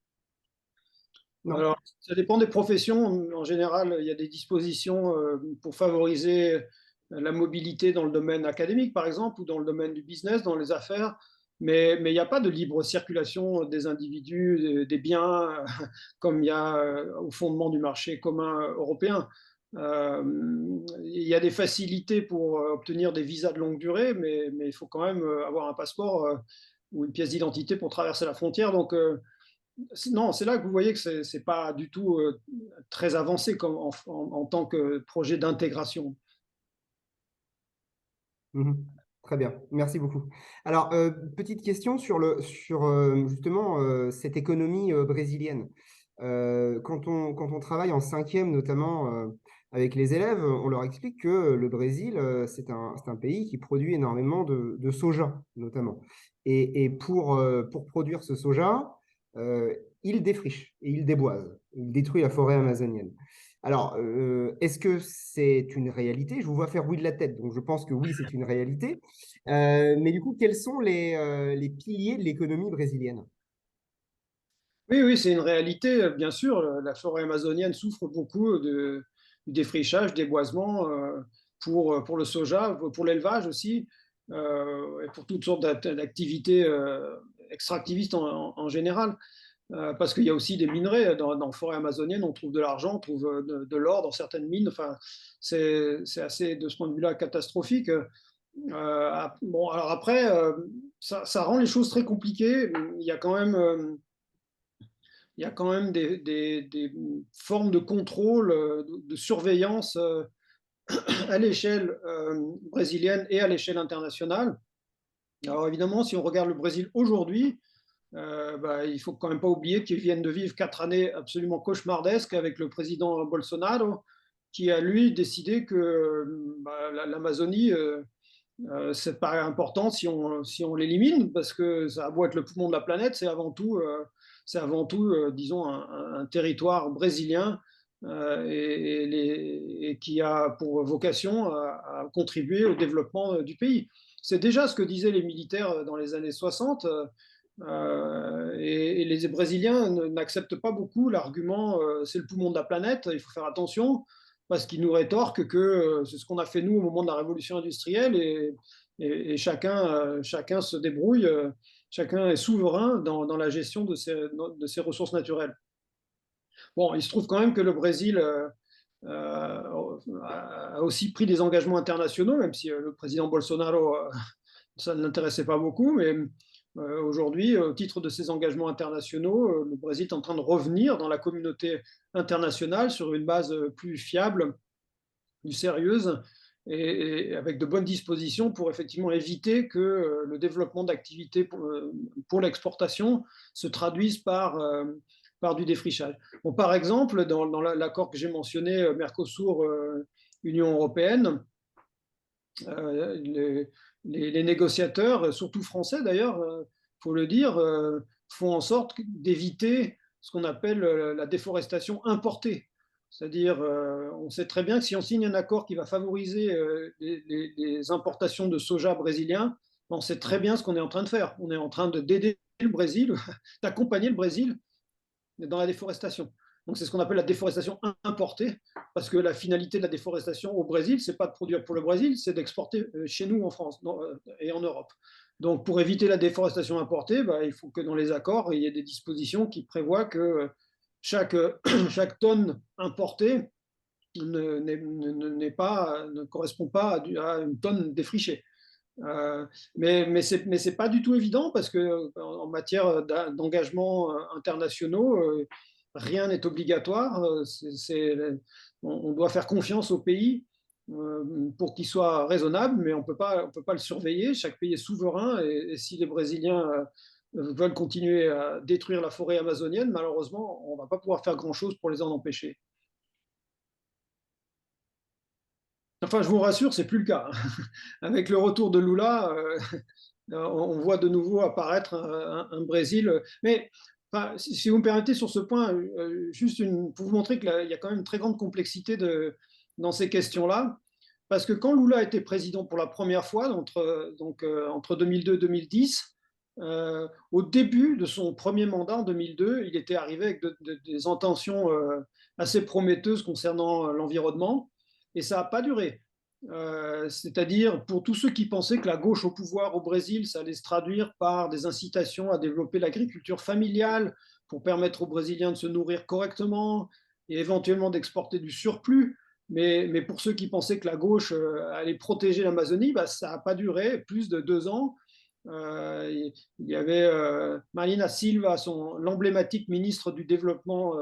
Speaker 3: Non.
Speaker 2: Alors, ça dépend des professions. En général, il y a des dispositions pour favoriser la mobilité dans le domaine académique, par exemple, ou dans le domaine du business, dans les affaires. Mais il n'y a pas de libre circulation des individus, des biens, comme il y a au fondement du marché commun européen. Il y a des facilités pour obtenir des visas de longue durée, mais il faut quand même avoir un passeport ou une pièce d'identité pour traverser la frontière. Donc, non, c'est là que vous voyez que ce n'est pas du tout très avancé comme en tant que projet d'intégration.
Speaker 3: Mhm. Très bien, merci beaucoup. Alors, petite question sur justement cette économie brésilienne. Quand on travaille en cinquième, notamment avec les élèves, on leur explique que le Brésil, c'est un pays qui produit énormément de soja, notamment. Et pour produire ce soja, il défriche et il déboise. Il détruit la forêt amazonienne. Alors, est-ce que c'est une réalité? Je vous vois faire oui de la tête, donc je pense que oui, c'est une réalité. Mais du coup, quels sont les piliers de l'économie brésilienne?
Speaker 2: Oui, oui, c'est une réalité, bien sûr. La forêt amazonienne souffre beaucoup du défrichage, déboisement pour le soja, pour l'élevage aussi, et pour toutes sortes d'activités extractivistes en général. Parce qu'il y a aussi des minerais dans la forêt amazonienne, on trouve de l'argent, on trouve de l'or dans certaines mines. Enfin, c'est assez, de ce point de vue-là, catastrophique. Bon, alors après, ça rend les choses très compliquées. Il y a quand même des formes de contrôle, de surveillance à l'échelle brésilienne et à l'échelle internationale. Alors évidemment, si on regarde le Brésil aujourd'hui, il ne faut quand même pas oublier qu'ils viennent de vivre 4 années absolument cauchemardesques avec le président Bolsonaro, qui a lui décidé que l'Amazonie, c'est pas important si on l'élimine, parce que ça a beau être le poumon de la planète, c'est avant tout disons, un territoire brésilien et qui a pour vocation à contribuer au développement du pays. C'est déjà ce que disaient les militaires dans les années 60. Et les Brésiliens n'acceptent pas beaucoup l'argument c'est le poumon de la planète, il faut faire attention, parce qu'ils nous rétorquent que c'est ce qu'on a fait nous au moment de la révolution industrielle et chacun se débrouille, chacun est souverain dans la gestion de ses ressources naturelles. Bon, il se trouve quand même que le Brésil a aussi pris des engagements internationaux, même si le président Bolsonaro, ça ne l'intéressait pas beaucoup, mais aujourd'hui, au titre de ces engagements internationaux, le Brésil est en train de revenir dans la communauté internationale sur une base plus fiable, plus sérieuse et avec de bonnes dispositions pour effectivement éviter que le développement d'activités pour l'exportation se traduise par du défrichage. Bon, par exemple, dans l'accord que j'ai mentionné, Mercosur-Union européenne, les négociateurs, surtout français d'ailleurs, faut le dire, font en sorte d'éviter ce qu'on appelle la déforestation importée. C'est-à-dire, on sait très bien que si on signe un accord qui va favoriser les importations de soja brésilien, on sait très bien ce qu'on est en train de faire. On est en train d'aider le Brésil, d'accompagner le Brésil dans la déforestation. Donc c'est ce qu'on appelle la déforestation importée, parce que la finalité de la déforestation au Brésil, c'est pas de produire pour le Brésil, c'est d'exporter chez nous en France et en Europe. Donc, pour éviter la déforestation importée, il faut que dans les accords, il y ait des dispositions qui prévoient que chaque, chaque tonne importée ne correspond pas à une tonne défrichée. Mais c'est pas du tout évident parce que en matière d'engagement internationaux, rien n'est obligatoire. On doit faire confiance au pays pour qu'il soit raisonnable, mais on peut pas le surveiller. Chaque pays est souverain et si les Brésiliens veulent continuer à détruire la forêt amazonienne, malheureusement, on va pas pouvoir faire grand-chose pour les en empêcher. Enfin, je vous rassure, c'est plus le cas. Avec le retour de Lula, on voit de nouveau apparaître un Brésil. Mais enfin, si vous me permettez sur ce point, juste pour vous montrer qu'il y a quand même une très grande complexité dans ces questions-là. Parce que quand Lula était président pour la première fois, entre 2002 et 2010, au début de son premier mandat en 2002, il était arrivé avec des intentions assez prometteuses concernant l'environnement, et ça n'a pas duré. C'est-à-dire pour tous ceux qui pensaient que la gauche au pouvoir au Brésil, ça allait se traduire par des incitations à développer l'agriculture familiale pour permettre aux Brésiliens de se nourrir correctement et éventuellement d'exporter du surplus. Mais pour ceux qui pensaient que la gauche allait protéger l'Amazonie, ça n'a pas duré plus de 2 ans. Il y avait Marina Silva, l'emblématique ministre du développement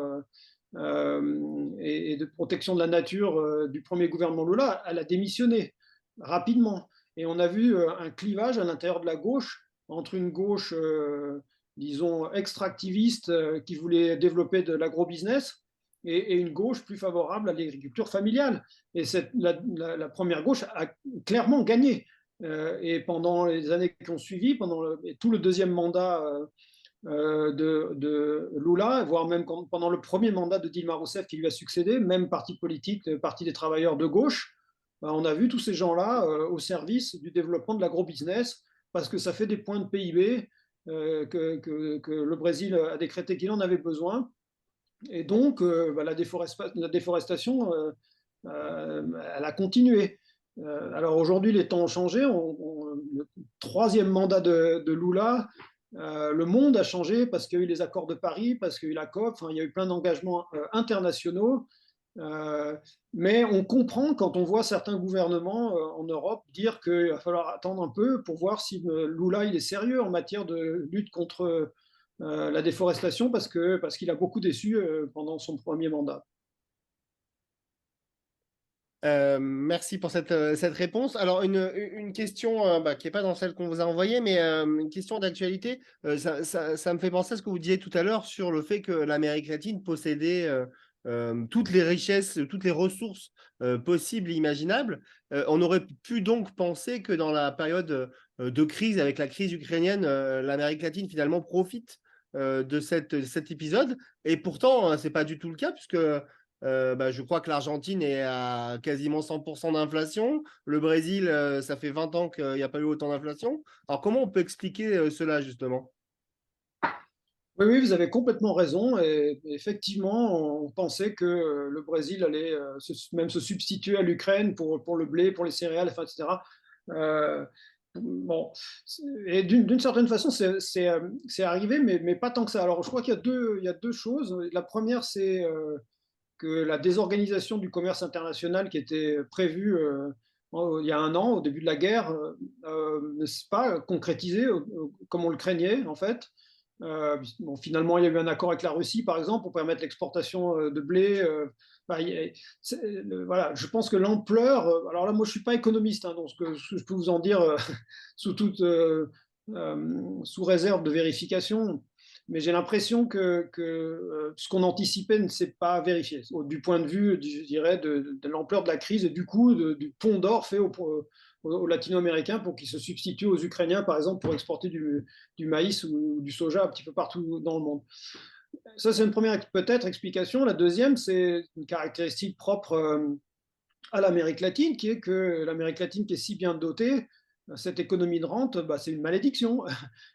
Speaker 2: et de protection de la nature du premier gouvernement Lula, elle a démissionné rapidement. Et on a vu un clivage à l'intérieur de la gauche entre une gauche, disons, extractiviste qui voulait développer de l'agrobusiness et une gauche plus favorable à l'agriculture familiale. Et la première gauche a clairement gagné. Et pendant les années qui ont suivi, pendant tout le deuxième mandat de Lula, voire même pendant le premier mandat de Dilma Rousseff qui lui a succédé, même parti politique, Parti des travailleurs de gauche, on a vu tous ces gens-là au service du développement de l'agrobusiness parce que ça fait des points de PIB que le Brésil a décrété qu'il en avait besoin. Et donc, la déforestation, elle a continué. Alors aujourd'hui, les temps ont changé. Le troisième mandat de Lula, le monde a changé parce qu'il y a eu les accords de Paris, parce qu'il y a eu la COP, il y a eu plein d'engagements internationaux. Mais on comprend quand on voit certains gouvernements en Europe dire qu'il va falloir attendre un peu pour voir si Lula il est sérieux en matière de lutte contre la déforestation parce qu'il a beaucoup déçu pendant son premier mandat.
Speaker 1: Merci pour cette réponse. Alors, une question qui n'est pas dans celle qu'on vous a envoyée, mais une question d'actualité. Ça me fait penser à ce que vous disiez tout à l'heure sur le fait que l'Amérique latine possédait toutes les richesses, toutes les ressources possibles et imaginables. On aurait pu donc penser que dans la période de crise, avec la crise ukrainienne, l'Amérique latine finalement profite de cet épisode. Et pourtant, ce n'est pas du tout le cas, puisque je crois que l'Argentine est à quasiment 100% d'inflation. Le Brésil, ça fait 20 ans qu'il n'y a pas eu autant d'inflation. Alors, comment on peut expliquer cela, justement?
Speaker 2: Oui, vous avez complètement raison. Et effectivement, on pensait que le Brésil allait même se substituer à l'Ukraine pour le blé, pour les céréales, etc. Bon, et d'une certaine façon, c'est arrivé, mais pas tant que ça. Alors, je crois qu'il y a deux choses. La première, c'est que la désorganisation du commerce international qui était prévue il y a 1 an, au début de la guerre, ne s'est pas concrétisée comme on le craignait, en fait. Finalement, il y a eu un accord avec la Russie, par exemple, pour permettre l'exportation de blé. Voilà, je pense que l'ampleur. Alors là, moi, je ne suis pas économiste, donc ce que je peux vous en dire sous sous réserve de vérification. Mais j'ai l'impression que ce qu'on anticipait ne s'est pas vérifié, du point de vue, je dirais, de l'ampleur de la crise et du coup du pont d'or fait aux Latino-Américains pour qu'ils se substituent aux Ukrainiens, par exemple, pour exporter du maïs ou du soja un petit peu partout dans le monde. Ça, c'est une première peut-être explication. La deuxième, c'est une caractéristique propre à l'Amérique latine, qui est que l'Amérique latine qui est si bien dotée, cette économie de rente, c'est une malédiction.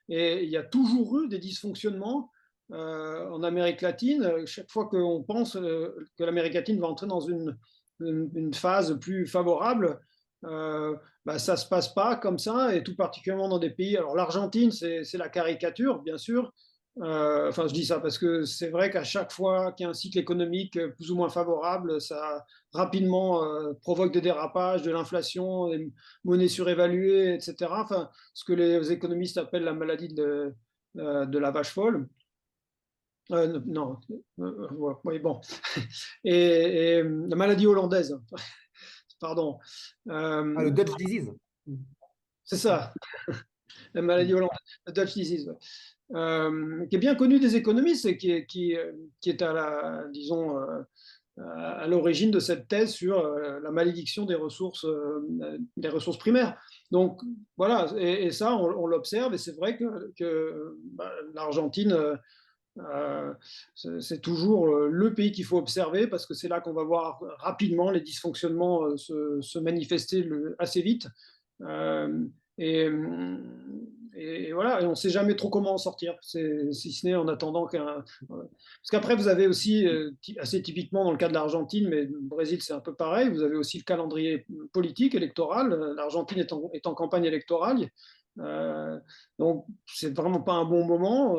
Speaker 2: Et il y a toujours eu des dysfonctionnements en Amérique latine. Chaque fois qu'on pense que l'Amérique latine va entrer dans une phase plus favorable, ça ne se passe pas comme ça, et tout particulièrement dans des pays. Alors l'Argentine, c'est la caricature, bien sûr. Enfin, je dis ça parce que c'est vrai qu'à chaque fois qu'il y a un cycle économique plus ou moins favorable, ça rapidement provoque des dérapages, de l'inflation, des monnaies surévaluées, etc. Enfin, ce que les économistes appellent la maladie de la vache folle. Non, oui, bon. Et la maladie hollandaise, pardon.
Speaker 3: Le Dutch disease.
Speaker 2: C'est ça, la maladie hollandaise, la Dutch disease, qui est bien connue des économistes et qui est à la, disons, à l'origine de cette thèse sur la malédiction des ressources primaires. Donc voilà, et ça, on l'observe, et c'est vrai que l'Argentine, c'est toujours le pays qu'il faut observer, parce que c'est là qu'on va voir rapidement les dysfonctionnements se manifester assez vite. Et, et voilà, et on ne sait jamais trop comment en sortir, si ce n'est en attendant qu'un. Parce qu'après, vous avez aussi, assez typiquement dans le cas de l'Argentine, mais le Brésil c'est un peu pareil, vous avez aussi le calendrier politique, électoral. L'Argentine est en campagne électorale. Donc, c'est vraiment pas un bon moment.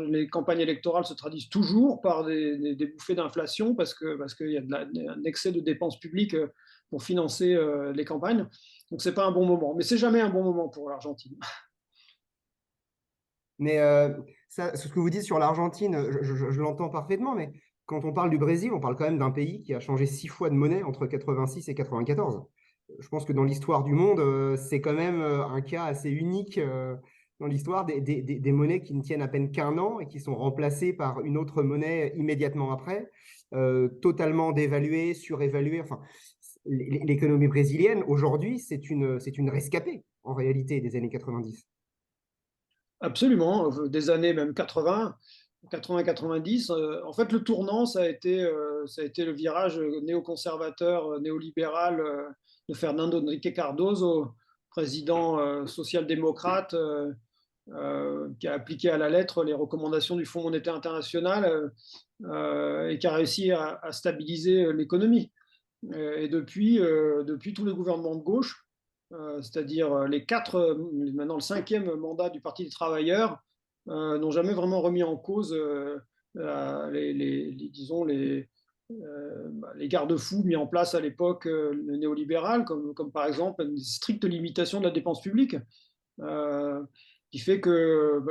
Speaker 2: Les campagnes électorales se traduisent toujours par des bouffées d'inflation parce qu'il y a un excès de dépenses publiques pour financer les campagnes. Donc, c'est pas un bon moment. Mais c'est jamais un bon moment pour l'Argentine.
Speaker 3: Mais ça, ce que vous dites sur l'Argentine, je l'entends parfaitement, mais quand on parle du Brésil, on parle quand même d'un pays qui a changé 6 fois de monnaie entre 86 et 94. Je pense que dans l'histoire du monde, c'est quand même un cas assez unique dans l'histoire des monnaies qui ne tiennent à peine qu'un an et qui sont remplacées par une autre monnaie immédiatement après, totalement dévaluée, surévaluée. Enfin, l'économie brésilienne, aujourd'hui, c'est une rescapée, en réalité, des années 90.
Speaker 2: Absolument, des années même 80-90. En fait, le tournant, ça a été le virage néoconservateur, néolibéral de Fernando Henrique Cardoso, président social-démocrate, qui a appliqué à la lettre les recommandations du Fonds monétaire international et qui a réussi à stabiliser l'économie. Et depuis, tous les gouvernements de gauche, c'est-à-dire les quatre, maintenant le cinquième mandat du Parti des travailleurs, n'ont jamais vraiment remis en cause disons, les garde-fous mis en place à l'époque néolibérale, comme par exemple une stricte limitation de la dépense publique, qui fait que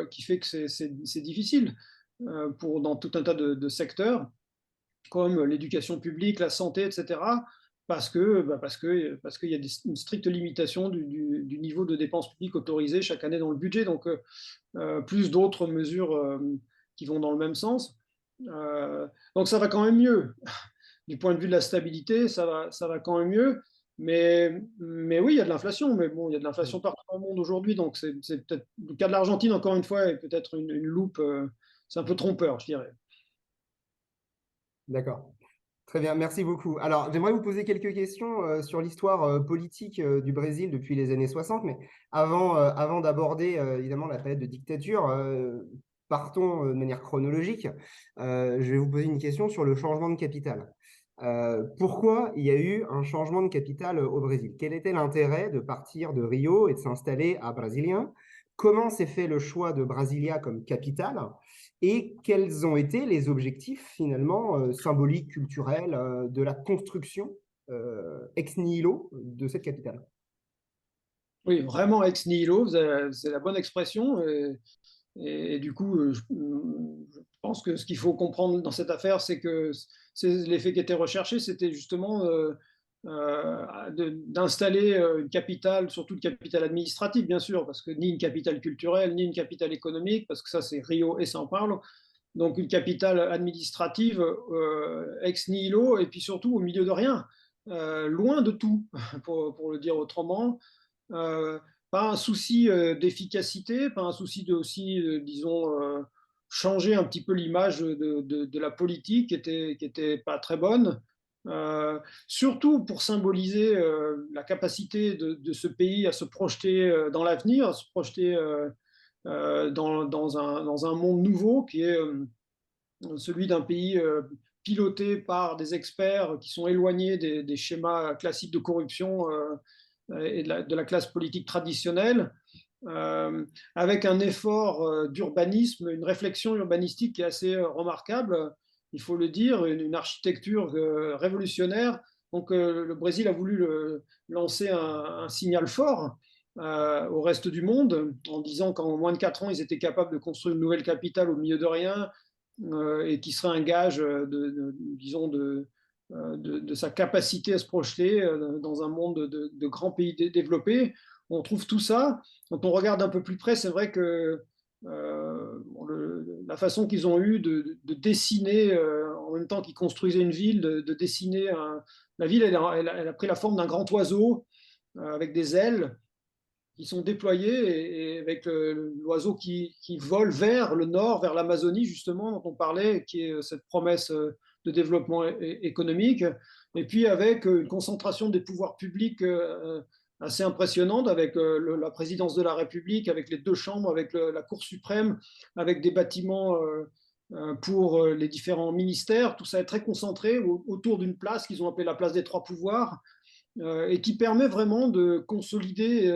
Speaker 2: c'est difficile dans tout un tas de secteurs, comme l'éducation publique, la santé, etc., parce qu'il y a une stricte limitation du niveau de dépenses publiques autorisées chaque année dans le budget. Donc, plus d'autres mesures qui vont dans le même sens. Donc, ça va quand même mieux. Du point de vue de la stabilité, ça va quand même mieux. Mais oui, il y a de l'inflation, mais bon, il y a de l'inflation partout dans le monde aujourd'hui. Donc, c'est peut-être le cas de l'Argentine, encore une fois, est peut-être une loupe. C'est un peu trompeur, je dirais.
Speaker 3: D'accord. Très bien, merci beaucoup. Alors, j'aimerais vous poser quelques questions sur l'histoire politique du Brésil depuis les années 60, mais avant d'aborder évidemment la période de dictature, partons de manière chronologique. Je vais vous poser une question sur le changement de capitale. Pourquoi il y a eu un changement de capitale au Brésil? Quel était l'intérêt de partir de Rio et de s'installer à Brasilia? Comment s'est fait le choix de Brasilia comme capitale? Et quels ont été les objectifs finalement symboliques, culturels de la construction ex nihilo de cette capitale?
Speaker 2: Oui, vraiment ex nihilo, c'est la bonne expression. Et du coup, je pense que ce qu'il faut comprendre dans cette affaire, c'est que l'effet qui était recherché, c'était justement d'installer une capitale, surtout une capitale administrative, bien sûr, parce que ni une capitale culturelle, ni une capitale économique, parce que ça, c'est Rio et São Paulo. Donc, une capitale administrative ex nihilo, et puis surtout au milieu de rien, loin de tout, pour le dire autrement. Euh, Pas un souci d'efficacité, pas un souci de aussi, disons, changer un petit peu l'image de la politique qui était pas très bonne. Surtout pour symboliser la capacité de ce pays à se projeter dans l'avenir, à se projeter dans un monde nouveau qui est celui d'un pays piloté par des experts qui sont éloignés des schémas classiques de corruption et de la classe politique traditionnelle, avec un effort d'urbanisme, une réflexion urbanistique qui est assez remarquable, il faut le dire, une architecture révolutionnaire. Donc le Brésil a voulu lancer un signal fort au reste du monde en disant qu'en moins de 4 ans, ils étaient capables de construire une nouvelle capitale au milieu de rien et qui serait un gage disons, de sa capacité à se projeter dans un monde de grands pays développés. On trouve tout ça. Quand on regarde un peu plus près, c'est vrai que la façon qu'ils ont eu de dessiner, en même temps qu'ils construisaient une ville, de dessiner la ville, elle a pris la forme d'un grand oiseau avec des ailes qui sont déployées et avec l'oiseau qui vole vers le nord, vers l'Amazonie, justement, dont on parlait, qui est cette promesse de développement économique. Et puis avec une concentration des pouvoirs publics assez impressionnante, avec la présidence de la République, avec les 2 chambres, avec la Cour suprême, avec des bâtiments pour les différents ministères. Tout ça est très concentré autour d'une place qu'ils ont appelée la place des 3 pouvoirs, et qui permet vraiment de consolider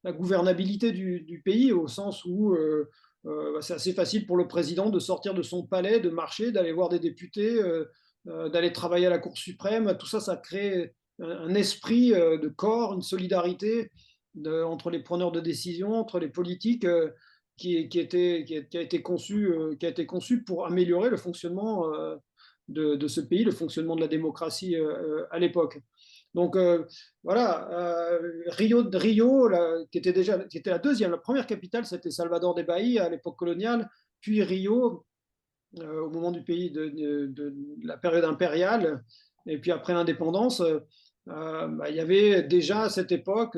Speaker 2: la gouvernabilité du pays, au sens où c'est assez facile pour le président de sortir de son palais, de marcher, d'aller voir des députés, d'aller travailler à la Cour suprême. Tout ça, ça crée un esprit de corps, une solidarité entre les preneurs de décision, entre les politiques, qui a été conçu pour améliorer le fonctionnement de ce pays, le fonctionnement de la démocratie à l'époque. Donc voilà, Rio qui était la deuxième, la première capitale, c'était Salvador de Bahia à l'époque coloniale, puis Rio au moment du pays de la période impériale, et puis après l'indépendance. Il y avait déjà à cette époque,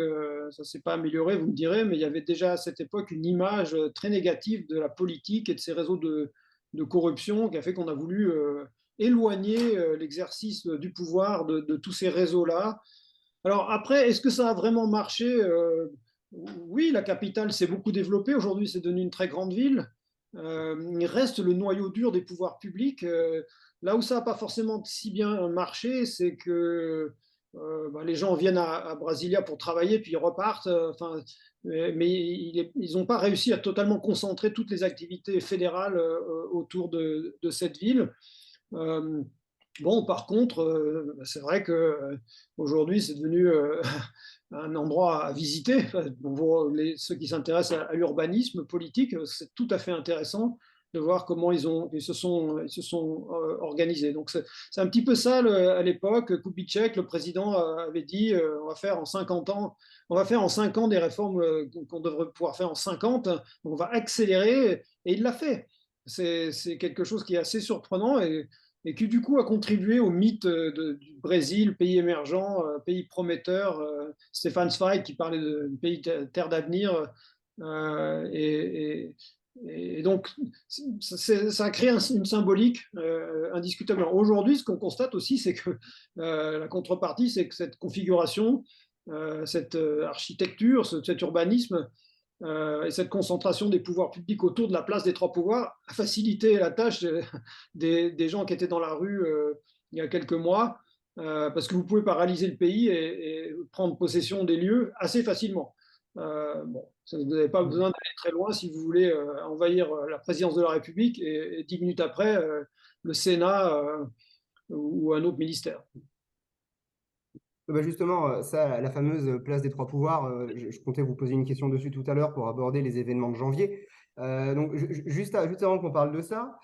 Speaker 2: ça ne s'est pas amélioré, vous me direz, mais il y avait déjà à cette époque une image très négative de la politique et de ces réseaux de corruption qui a fait qu'on a voulu éloigner l'exercice du pouvoir de tous ces réseaux-là. Alors après, est-ce que ça a vraiment marché? Oui, la capitale s'est beaucoup développée. Aujourd'hui, c'est devenu une très grande ville. Il reste le noyau dur des pouvoirs publics. Là où ça n'a pas forcément si bien marché, c'est que les gens viennent à Brasilia pour travailler, puis ils repartent. Mais ils n'ont pas réussi à totalement concentrer toutes les activités fédérales autour de cette ville. Bon, par contre, c'est vrai qu'aujourd'hui, c'est devenu un endroit à visiter. Pour ceux qui s'intéressent à l'urbanisme politique, c'est tout à fait intéressant de voir comment ils se sont organisés. Donc, c'est un petit peu ça à l'époque. Kubitschek, le président, avait dit on va faire en 50 ans. On va faire en 5 ans des réformes qu'on devrait pouvoir faire en 50. On va accélérer, et il l'a fait. C'est quelque chose qui est assez surprenant et qui du coup a contribué au mythe du Brésil, pays émergent, pays prometteur. Stéphane Zweig qui parlait de pays terre d'avenir. Et donc, ça a créé une symbolique indiscutable. Aujourd'hui, ce qu'on constate aussi, c'est que la contrepartie, c'est que cette configuration, cette architecture, cet urbanisme, et cette concentration des pouvoirs publics autour de la place des 3 pouvoirs a facilité la tâche des gens qui étaient dans la rue il y a quelques mois, parce que vous pouvez paralyser le pays et prendre possession des lieux assez facilement. Bon, vous n'avez pas besoin d'aller très loin si vous voulez envahir la présidence de la République et 10 minutes après, le Sénat ou un autre ministère.
Speaker 3: Justement, ça, la fameuse place des 3 pouvoirs, je comptais vous poser une question dessus tout à l'heure pour aborder les événements de janvier. Donc, juste avant qu'on parle de ça,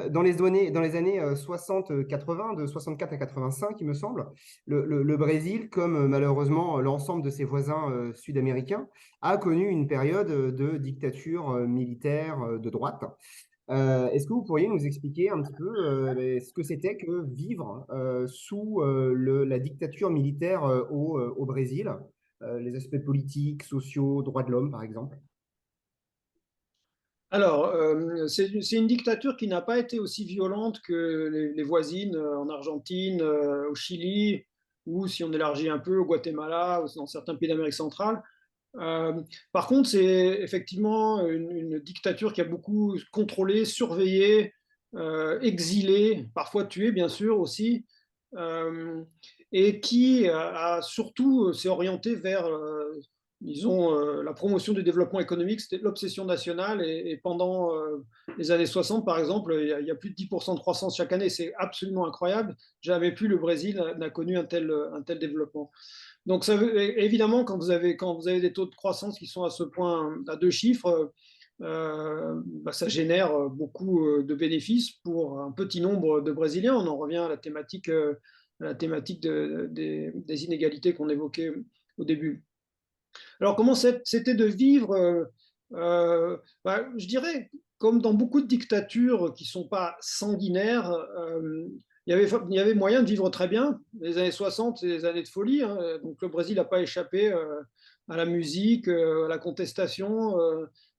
Speaker 3: dans les années 60-80, de 64 à 85, il me semble, le Brésil, comme malheureusement l'ensemble de ses voisins sud-américains, a connu une période de dictature militaire de droite. Est-ce que vous pourriez nous expliquer un petit peu ce que c'était que vivre sous la dictature militaire au Brésil, les aspects politiques, sociaux, droits de l'homme, par exemple?
Speaker 2: Alors, c'est une dictature qui n'a pas été aussi violente que les voisines en Argentine, au Chili, ou si on élargit un peu au Guatemala, ou dans certains pays d'Amérique centrale. Par contre, c'est effectivement une dictature qui a beaucoup contrôlé, surveillé, exilé, parfois tué, bien sûr aussi. et qui surtout s'est orienté vers, disons, la promotion du développement économique. C'était l'obsession nationale, et pendant les années 60, par exemple, il y a plus de 10% de croissance chaque année. C'est absolument incroyable. Jamais plus le Brésil n'a connu un tel développement. Donc, évidemment, quand vous avez des taux de croissance qui sont à ce point, à 2 chiffres, ça génère beaucoup de bénéfices pour un petit nombre de Brésiliens. On en revient à la thématique, des inégalités qu'on évoquait au début. Alors, comment c'était de vivre, je dirais, comme dans beaucoup de dictatures qui ne sont pas sanguinaires, il y avait moyen de vivre très bien. Les années 60, c'est des années de folie, hein. Donc le Brésil n'a pas échappé à la musique, à la contestation.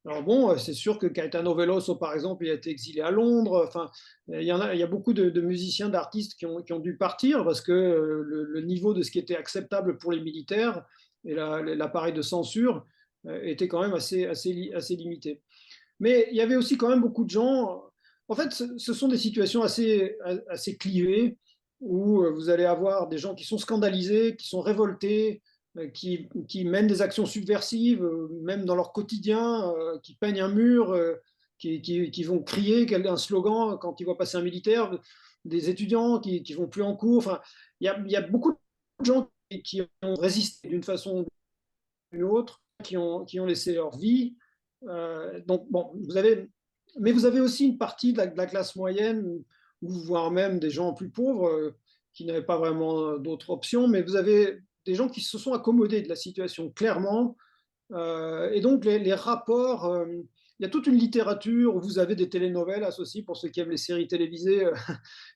Speaker 2: Alors bon, c'est sûr que Caetano Veloso, par exemple, il a été exilé à Londres. Enfin, il y a beaucoup de musiciens, d'artistes qui ont dû partir parce que le niveau de ce qui était acceptable pour les militaires et l'appareil de censure était quand même assez limité. Mais il y avait aussi quand même beaucoup de gens. En fait, ce sont des situations assez clivées où vous allez avoir des gens qui sont scandalisés, qui sont révoltés, qui mènent des actions subversives, même dans leur quotidien, qui peignent un mur, qui vont crier un slogan quand ils voient passer un militaire, des étudiants qui ne vont plus en cours. Enfin, il y a beaucoup de gens qui ont résisté d'une façon ou d'une autre, qui ont laissé leur vie. Donc, bon, mais vous avez aussi une partie de la classe moyenne, ou voire même des gens plus pauvres qui n'avaient pas vraiment d'autres options, mais vous avez des gens qui se sont accommodés de la situation clairement. Et donc, les rapports, il y a toute une littérature où vous avez des télénovelas associées pour ceux qui aiment les séries télévisées.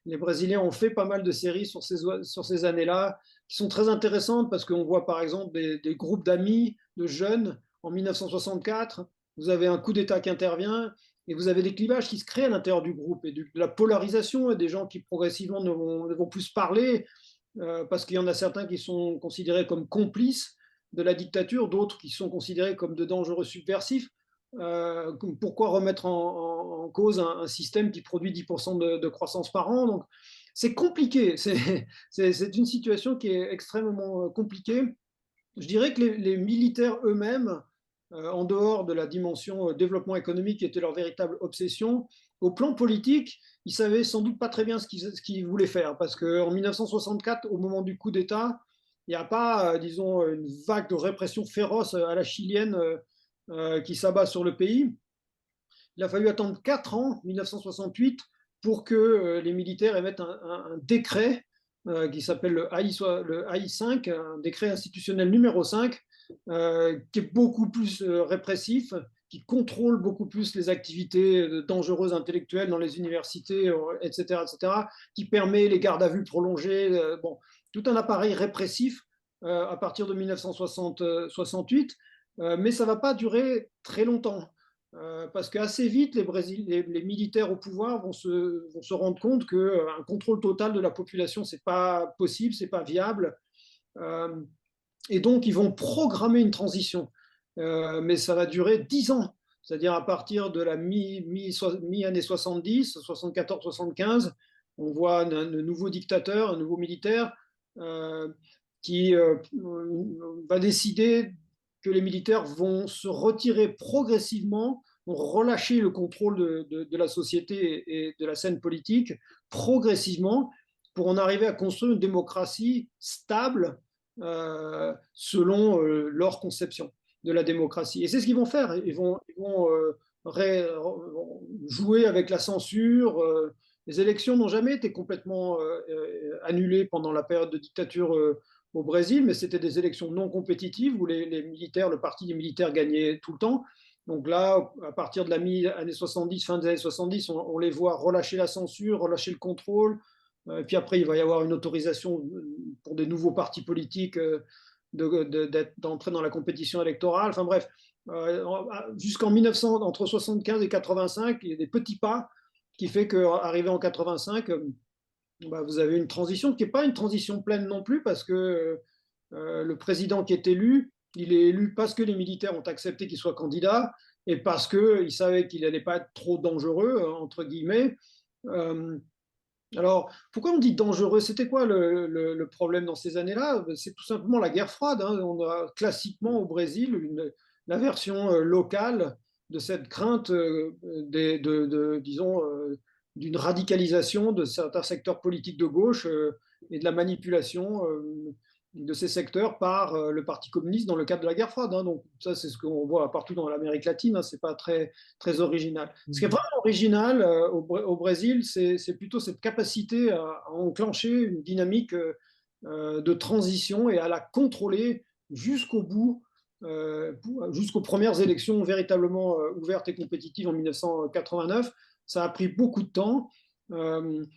Speaker 2: Les Brésiliens ont fait pas mal de séries sur ces années-là qui sont très intéressantes parce qu'on voit par exemple des groupes d'amis, de jeunes en 1964. Vous avez un coup d'État qui intervient et vous avez des clivages qui se créent à l'intérieur du groupe et de la polarisation, et des gens qui progressivement ne vont plus se parler parce qu'il y en a certains qui sont considérés comme complices de la dictature, d'autres qui sont considérés comme de dangereux subversifs. Pourquoi remettre en cause un système qui produit 10% de croissance par an? Donc, c'est compliqué. C'est une situation qui est extrêmement compliquée. Je dirais que les militaires eux-mêmes, en dehors de la dimension développement économique qui était leur véritable obsession, au plan politique, ils savaient sans doute pas très bien ce qu'ils voulaient faire. Parce qu'en 1964, au moment du coup d'État, il n'y a pas, disons, une vague de répression féroce à la chilienne qui s'abat sur le pays. Il a fallu attendre 4 ans, 1968, pour que les militaires émettent un décret qui s'appelle le AI5, un décret institutionnel numéro 5, qui est beaucoup plus répressif, qui contrôle beaucoup plus les activités dangereuses intellectuelles dans les universités, etc., etc., qui permet les gardes à vue prolongées, bon, tout un appareil répressif à partir de 1968, mais ça ne va pas durer très longtemps. Parce qu'assez vite, les militaires au pouvoir vont se rendre compte qu'un contrôle total de la population, ce n'est pas possible, ce n'est pas viable. Et donc, ils vont programmer une transition. Mais ça va durer 10 ans. C'est-à-dire à partir de la mi-année 70, 74, 75, on voit un nouveau dictateur, un nouveau militaire qui va décider que les militaires vont se retirer progressivement, vont relâcher le contrôle de la société et de la scène politique progressivement pour en arriver à construire une démocratie stable selon leur conception de la démocratie. Et c'est ce qu'ils vont faire. Ils vont jouer avec la censure. Les élections n'ont jamais été complètement annulées pendant la période de dictature au Brésil, mais c'était des élections non compétitives où les militaires, le parti des militaires gagnait tout le temps. Donc là, à partir de la mi-année 70, fin des années 70, on les voit relâcher la censure, relâcher le contrôle. Et puis après, il va y avoir une autorisation pour des nouveaux partis politiques d'entrer dans la compétition électorale. Enfin bref, jusqu'en 1900, entre 75 et 85, il y a des petits pas qui fait qu'arrivé en 85, vous avez une transition qui n'est pas une transition pleine non plus, parce que le président qui est élu, il est élu parce que les militaires ont accepté qu'il soit candidat et parce qu'ils savaient qu'il n'allait pas être trop dangereux, entre guillemets. Alors, pourquoi on dit dangereux? C'était quoi le problème dans ces années-là? C'est tout simplement la guerre froide, hein. On a classiquement au Brésil la version locale de cette crainte, disons, d'une radicalisation de certains secteurs politiques de gauche et de la manipulation de ces secteurs par le Parti communiste dans le cadre de la guerre froide, hein. Donc ça, c'est ce qu'on voit partout dans l'Amérique latine, hein. C'est pas très original. Ce qui est vraiment original au Brésil, c'est plutôt cette capacité à enclencher une dynamique de transition et à la contrôler jusqu'au bout, jusqu'aux premières élections véritablement ouvertes et compétitives en 1989. Ça a pris beaucoup de temps,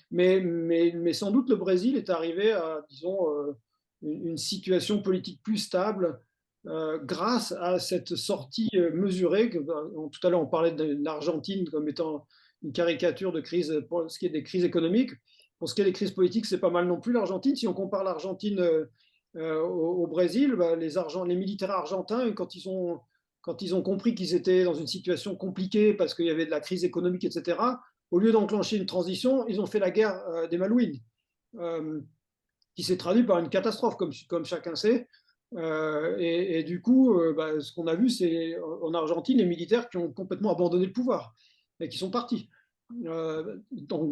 Speaker 2: mais sans doute le Brésil est arrivé à, disons, une situation politique plus stable grâce à cette sortie mesurée. Tout à l'heure, on parlait de l'Argentine comme étant une caricature de crise pour ce qui est des crises économiques. Pour ce qui est des crises politiques, c'est pas mal non plus l'Argentine. Si on compare l'Argentine au Brésil, bah, les militaires argentins, quand ils ont compris qu'ils étaient dans une situation compliquée parce qu'il y avait de la crise économique, etc., au lieu d'enclencher une transition, ils ont fait la guerre des Malouines. Qui s'est traduit par une catastrophe, comme chacun sait. Et du coup, bah, ce qu'on a vu, c'est en Argentine, les militaires qui ont complètement abandonné le pouvoir et qui sont partis dans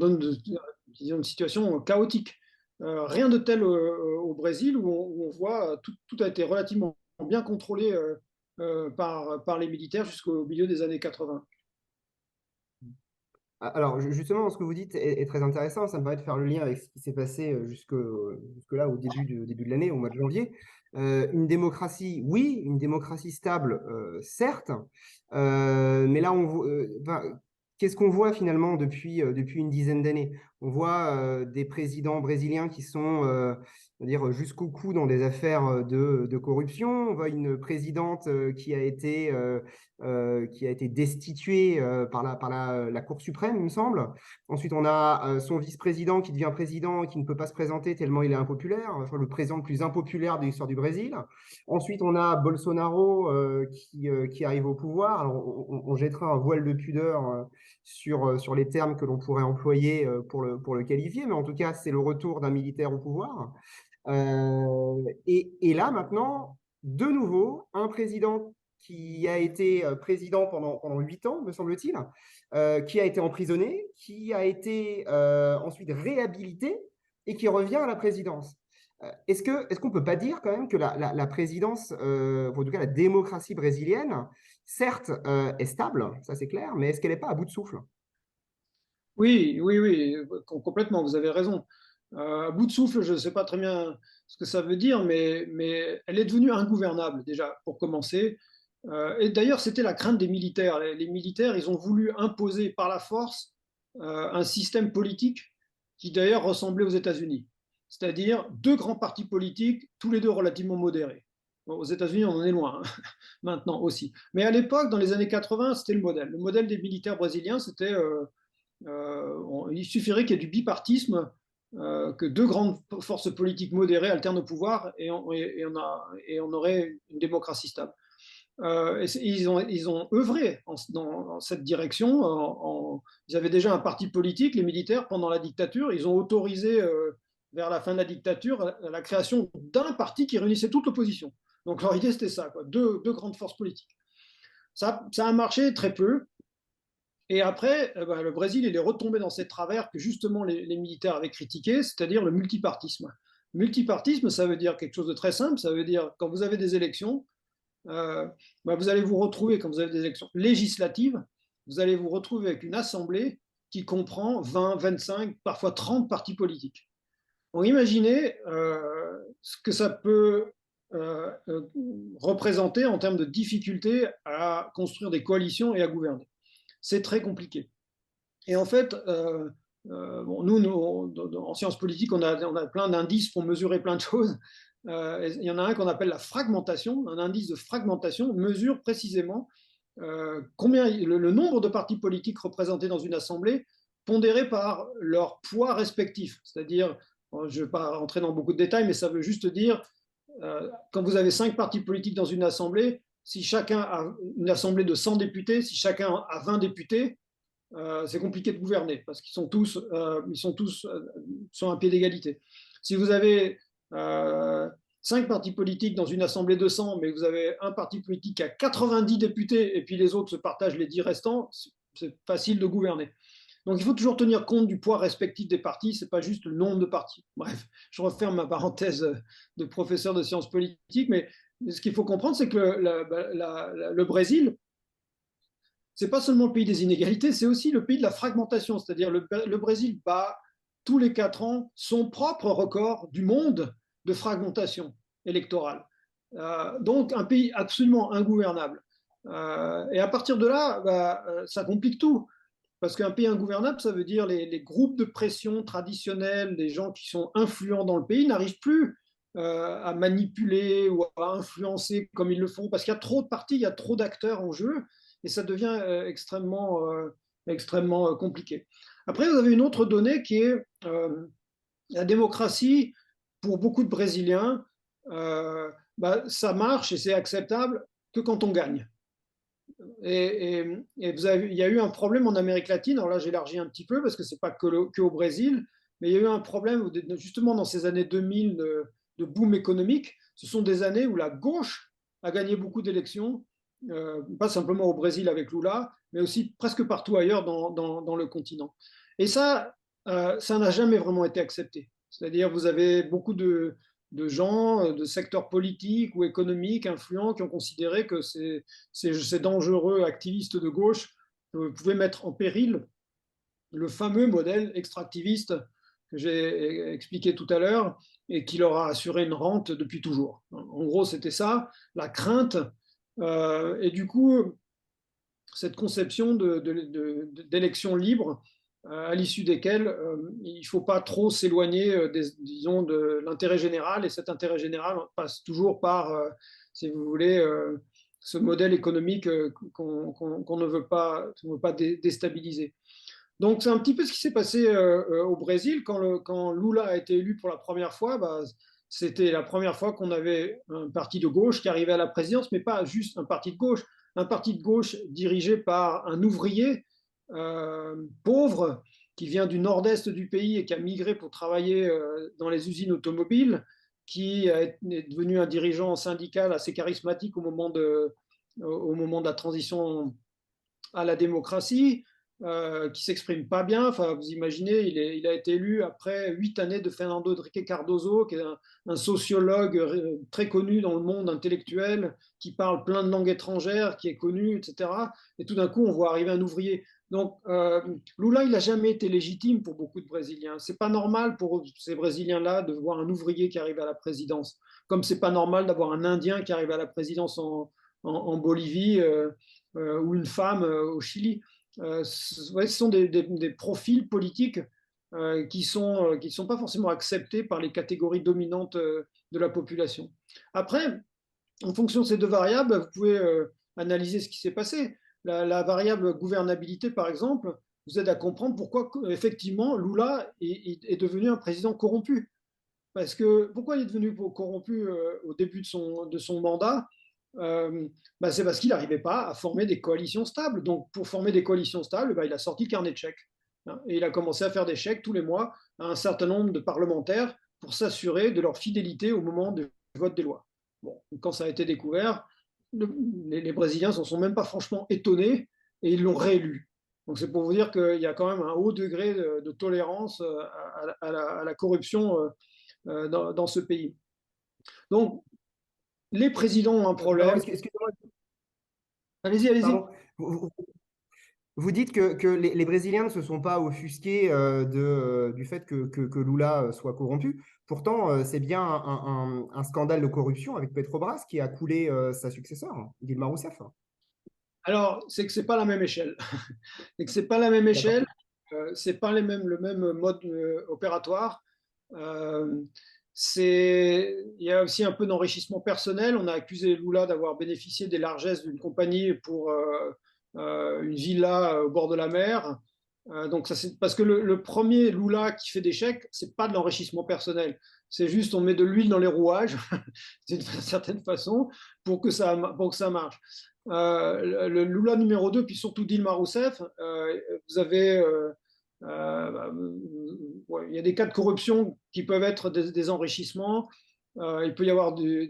Speaker 2: une situation chaotique. Rien de tel au Brésil où on voit tout a été relativement bien contrôlé par les militaires jusqu'au milieu des années 80.
Speaker 3: Alors, justement, ce que vous dites est très intéressant. Ça me permet de faire le lien avec ce qui s'est passé jusque-là, au début de l'année, au mois de janvier. Une démocratie, oui, une démocratie stable, certes. Mais là, qu'est-ce qu'on voit finalement depuis une dizaine d'années? On voit des présidents brésiliens qui sont dire jusqu'au cou dans des affaires de corruption. On voit une présidente qui a été destituée par la Cour suprême, il me semble. Ensuite, on a son vice-président qui devient président et qui ne peut pas se présenter tellement il est impopulaire. Je crois le président le plus impopulaire de l'histoire du Brésil. Ensuite, on a Bolsonaro qui arrive au pouvoir. Alors, on jettera un voile de pudeur sur les termes que l'on pourrait employer pour le qualifier, mais en tout cas, c'est le retour d'un militaire au pouvoir. Et là, maintenant, de nouveau, un président qui a été président pendant 8 ans, me semble-t-il, qui a été emprisonné, qui a été ensuite réhabilité et qui revient à la présidence. Est-ce qu'on ne peut pas dire quand même que la présidence, en tout cas la démocratie brésilienne, certes, est stable, ça c'est clair, mais est-ce qu'elle n'est pas à bout de souffle?
Speaker 2: Oui, oui, oui, complètement, vous avez raison. À bout de souffle, je ne sais pas très bien ce que ça veut dire, mais elle est devenue ingouvernable déjà, pour commencer. Et d'ailleurs, c'était la crainte des militaires. Les militaires, ils ont voulu imposer par la force un système politique qui d'ailleurs ressemblait aux États-Unis, c'est-à-dire deux grands partis politiques, tous les deux relativement modérés. Bon, aux États-Unis, on en est loin, hein, maintenant aussi. Mais à l'époque, dans les années 80, c'était le modèle. Le modèle des militaires brésiliens, c'était il suffirait qu'il y ait du bipartisme, que deux grandes forces politiques modérées alternent au pouvoir et on aurait une démocratie stable. Ils ont œuvré dans cette direction. Ils avaient déjà un parti politique, les militaires, pendant la dictature. Ils ont autorisé, vers la fin de la dictature, la création d'un parti qui réunissait toute l'opposition. Donc leur idée, c'était ça, quoi, deux grandes forces politiques. Ça a marché très peu. Et après, le Brésil, il est retombé dans ces travers que justement les militaires avaient critiqués, c'est-à-dire le multipartisme. Le multipartisme, ça veut dire quelque chose de très simple. Ça veut dire quand vous avez des élections, vous allez vous retrouver, quand vous avez des élections législatives, vous allez vous retrouver avec une assemblée qui comprend 20, 25, parfois 30 partis politiques. Donc imaginez ce que ça peut représenter en termes de difficulté à construire des coalitions et à gouverner. C'est très compliqué. Et en fait, nous, en sciences politiques, on a plein d'indices pour mesurer plein de choses. Il y en a un qu'on appelle la fragmentation. Un indice de fragmentation mesure précisément combien le nombre de partis politiques représentés dans une assemblée pondéré par leur poids respectif. C'est-à-dire, je ne vais pas rentrer dans beaucoup de détails, mais ça veut juste dire, quand vous avez 5 partis politiques dans une assemblée, si chacun a une assemblée de 100 députés, si chacun a 20 députés, c'est compliqué de gouverner parce qu'ils sont tous, sur un pied d'égalité. Si vous avez 5 partis politiques dans une assemblée de 100, mais vous avez un parti politique qui a 90 députés et puis les autres se partagent les 10 restants, c'est facile de gouverner. Donc il faut toujours tenir compte du poids respectif des partis, ce n'est pas juste le nombre de partis. Bref, je referme ma parenthèse de professeur de sciences politiques, mais ce qu'il faut comprendre, c'est que le Brésil, c'est pas seulement le pays des inégalités, c'est aussi le pays de la fragmentation. C'est-à-dire le Brésil bat tous les 4 ans son propre record du monde de fragmentation électorale. Donc un pays absolument ingouvernable. Et à partir de là, ça complique tout. Parce qu'un pays ingouvernable, ça veut dire les groupes de pression traditionnels, des gens qui sont influents dans le pays, n'arrivent plus à manipuler ou à influencer comme ils le font, parce qu'il y a trop de partis, il y a trop d'acteurs en jeu, et ça devient extrêmement compliqué. Après, vous avez une autre donnée qui est la démocratie, pour beaucoup de Brésiliens, ça marche et c'est acceptable que quand on gagne. Et il y a eu un problème en Amérique latine, alors là j'élargis un petit peu parce que ce n'est pas que au Brésil, mais il y a eu un problème justement dans ces années 2000 de boom économique. Ce sont des années où la gauche a gagné beaucoup d'élections, pas simplement au Brésil avec Lula, mais aussi presque partout ailleurs dans le continent. Et ça n'a jamais vraiment été accepté. C'est-à-dire vous avez beaucoup de gens, de secteurs politiques ou économiques influents qui ont considéré que ces dangereux activistes de gauche pouvaient mettre en péril le fameux modèle extractiviste que j'ai expliqué tout à l'heure et qui leur a assuré une rente depuis toujours. En gros, c'était ça, la crainte. Et du coup, cette conception d'élections libres à l'issue desquelles il ne faut pas trop s'éloigner, disons, de l'intérêt général. Et cet intérêt général passe toujours par, si vous voulez, ce modèle économique qu'on ne veut pas déstabiliser. Donc c'est un petit peu ce qui s'est passé au Brésil quand Lula a été élu pour la première fois. C'était la première fois qu'on avait un parti de gauche qui arrivait à la présidence, mais pas juste un parti de gauche dirigé par un ouvrier pauvre qui vient du nord-est du pays et qui a migré pour travailler dans les usines automobiles, qui est devenu un dirigeant syndical assez charismatique au moment de la transition à la démocratie, qui s'exprime pas bien. Enfin, vous imaginez, il a été élu après 8 années de Fernando Henrique Cardoso, qui est un sociologue très connu dans le monde intellectuel, qui parle plein de langues étrangères, qui est connu, etc. Et tout d'un coup, on voit arriver un ouvrier. Donc, Lula, il n'a jamais été légitime pour beaucoup de Brésiliens. C'est pas normal pour ces Brésiliens-là de voir un ouvrier qui arrive à la présidence, comme c'est pas normal d'avoir un Indien qui arrive à la présidence en Bolivie ou une femme au Chili. Ce sont des profils politiques qui sont pas forcément acceptés par les catégories dominantes de la population. Après, en fonction de ces deux variables, vous pouvez analyser ce qui s'est passé. La variable gouvernabilité, par exemple, vous aide à comprendre pourquoi, effectivement, Lula est devenu un président corrompu. Parce que pourquoi il est devenu corrompu au début de son mandat? C'est parce qu'il n'arrivait pas à former des coalitions stables. Donc, pour former des coalitions stables, il a sorti le carnet de chèques. Et il a commencé à faire des chèques tous les mois à un certain nombre de parlementaires pour s'assurer de leur fidélité au moment du vote des lois. Bon, quand ça a été découvert, les Brésiliens s'en sont même pas franchement étonnés et ils l'ont réélu. Donc, c'est pour vous dire qu'il y a quand même un haut degré de tolérance à la corruption dans ce pays. Donc, les présidents ont un problème.
Speaker 3: Excusez-moi.
Speaker 2: Allez-y, allez-y.
Speaker 3: Pardon. Vous dites que les Brésiliens ne se sont pas offusqués du fait que Lula soit corrompu. Pourtant, c'est bien un scandale de corruption avec Petrobras qui a coulé sa successeur, Dilma Rousseff.
Speaker 2: Alors, c'est que ce n'est pas la même échelle. C'est que c'est pas la même échelle, c'est pas le même mode opératoire. Il y a aussi un peu d'enrichissement personnel. On a accusé Lula d'avoir bénéficié des largesses d'une compagnie pour une villa au bord de la mer. Donc ça, c'est parce que le premier Lula qui fait des chèques, c'est pas de l'enrichissement personnel. C'est juste on met de l'huile dans les rouages, d'une certaine façon, pour que ça marche. Le Lula numéro 2, puis surtout Dilma Rousseff, vous avez, ouais, il y a des cas de corruption qui peuvent être des enrichissements. Il peut y avoir des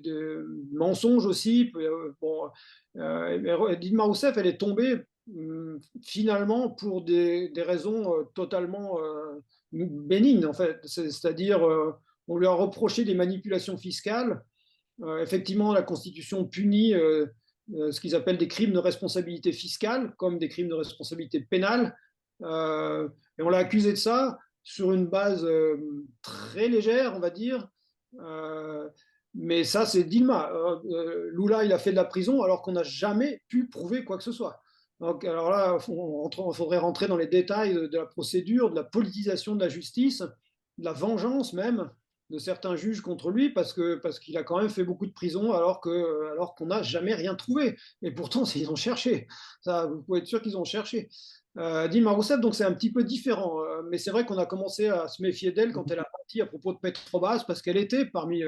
Speaker 2: mensonges aussi. Bon, Dilma Rousseff, elle est tombée finalement pour des raisons totalement bénignes, en fait. C'est-à-dire, on lui a reproché des manipulations fiscales. Effectivement, la Constitution punit ce qu'ils appellent des crimes de responsabilité fiscale, comme des crimes de responsabilité pénale. Et on l'a accusé de ça sur une base très légère, on va dire. Mais ça, c'est Dilma. Lula, il a fait de la prison alors qu'on n'a jamais pu prouver quoi que ce soit. Donc, alors là, il faudrait rentrer dans les détails de la procédure, de la politisation de la justice, de la vengeance même de certains juges contre lui parce qu'il a quand même fait beaucoup de prison alors qu'on n'a jamais rien trouvé. Et pourtant, ils ont cherché. Ça, vous pouvez être sûr qu'ils ont cherché. Dilma Rousseff, donc c'est un petit peu différent. Mais c'est vrai qu'on a commencé à se méfier d'elle quand elle a parti à propos de Petrobras parce qu'elle était parmi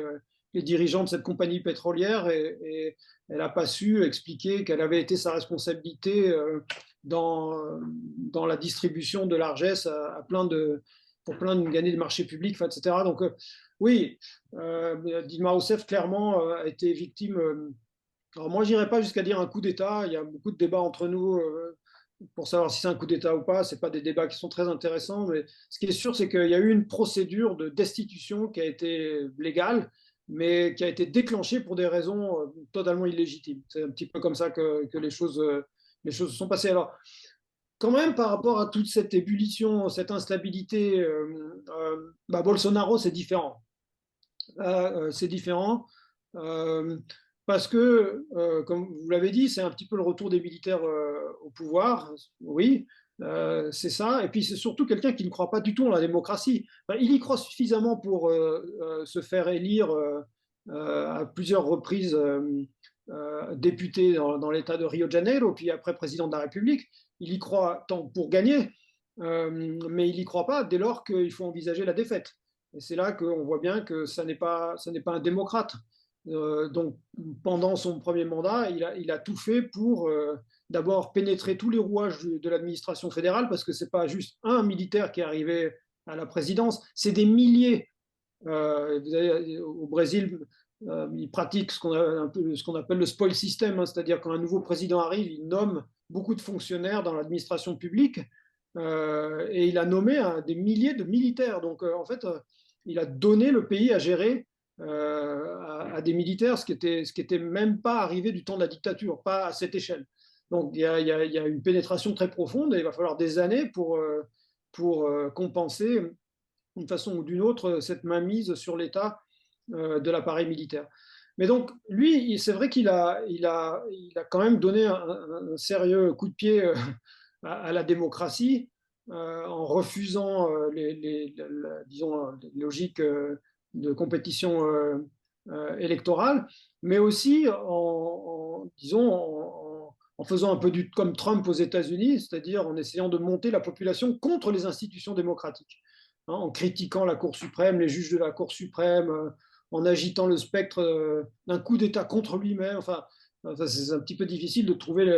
Speaker 2: les dirigeants de cette compagnie pétrolière et elle n'a pas su expliquer quelle avait été sa responsabilité dans la distribution de largesse pour plein de gagner des marchés publics, etc. Donc oui, Dilma Rousseff clairement a été victime. Alors moi, je n'irais pas jusqu'à dire un coup d'État. Il y a beaucoup de débats entre nous pour savoir si c'est un coup d'État ou pas. Ce pas des débats qui sont très intéressants. Mais ce qui est sûr, c'est qu'il y a eu une procédure de destitution qui a été légale, mais qui a été déclenchée pour des raisons totalement illégitimes. C'est un petit peu comme ça que les choses se sont passées. Alors, quand même, par rapport à toute cette ébullition, cette instabilité, Bolsonaro, c'est différent. C'est différent parce que, comme vous l'avez dit, c'est un petit peu le retour des militaires au pouvoir. Oui, c'est ça. Et puis, c'est surtout quelqu'un qui ne croit pas du tout en la démocratie. Enfin, il y croit suffisamment pour se faire élire à plusieurs reprises député dans l'État de Rio de Janeiro, puis après président de la République. Il y croit tant pour gagner, mais il n'y croit pas dès lors qu'il faut envisager la défaite. Et c'est là qu'on voit bien que ça n'est pas un démocrate. Donc, pendant son premier mandat, il a tout fait pour d'abord pénétrer tous les rouages de l'administration fédérale, parce que ce n'est pas juste un militaire qui est arrivé à la présidence, c'est des milliers. Au Brésil, ils pratiquent ce qu'on appelle le spoil system, hein, c'est-à-dire quand un nouveau président arrive, il nomme beaucoup de fonctionnaires dans l'administration publique et il a nommé des milliers de militaires. Donc, en fait, il a donné le pays à gérer à des militaires, ce qui était même pas arrivé du temps de la dictature, pas à cette échelle. Donc, il y a une pénétration très profonde et il va falloir des années pour compenser d'une façon ou d'une autre cette mainmise sur l'État de l'appareil militaire. Mais donc, lui, c'est vrai qu'il a quand même donné un sérieux coup de pied à la démocratie en refusant disons, les logiques de compétition électorale, mais aussi en faisant un peu comme Trump aux États-Unis, c'est-à-dire en essayant de monter la population contre les institutions démocratiques, hein, en critiquant la Cour suprême, les juges de la Cour suprême, en agitant le spectre d'un coup d'État contre lui-même. Enfin, c'est un petit peu difficile de trouver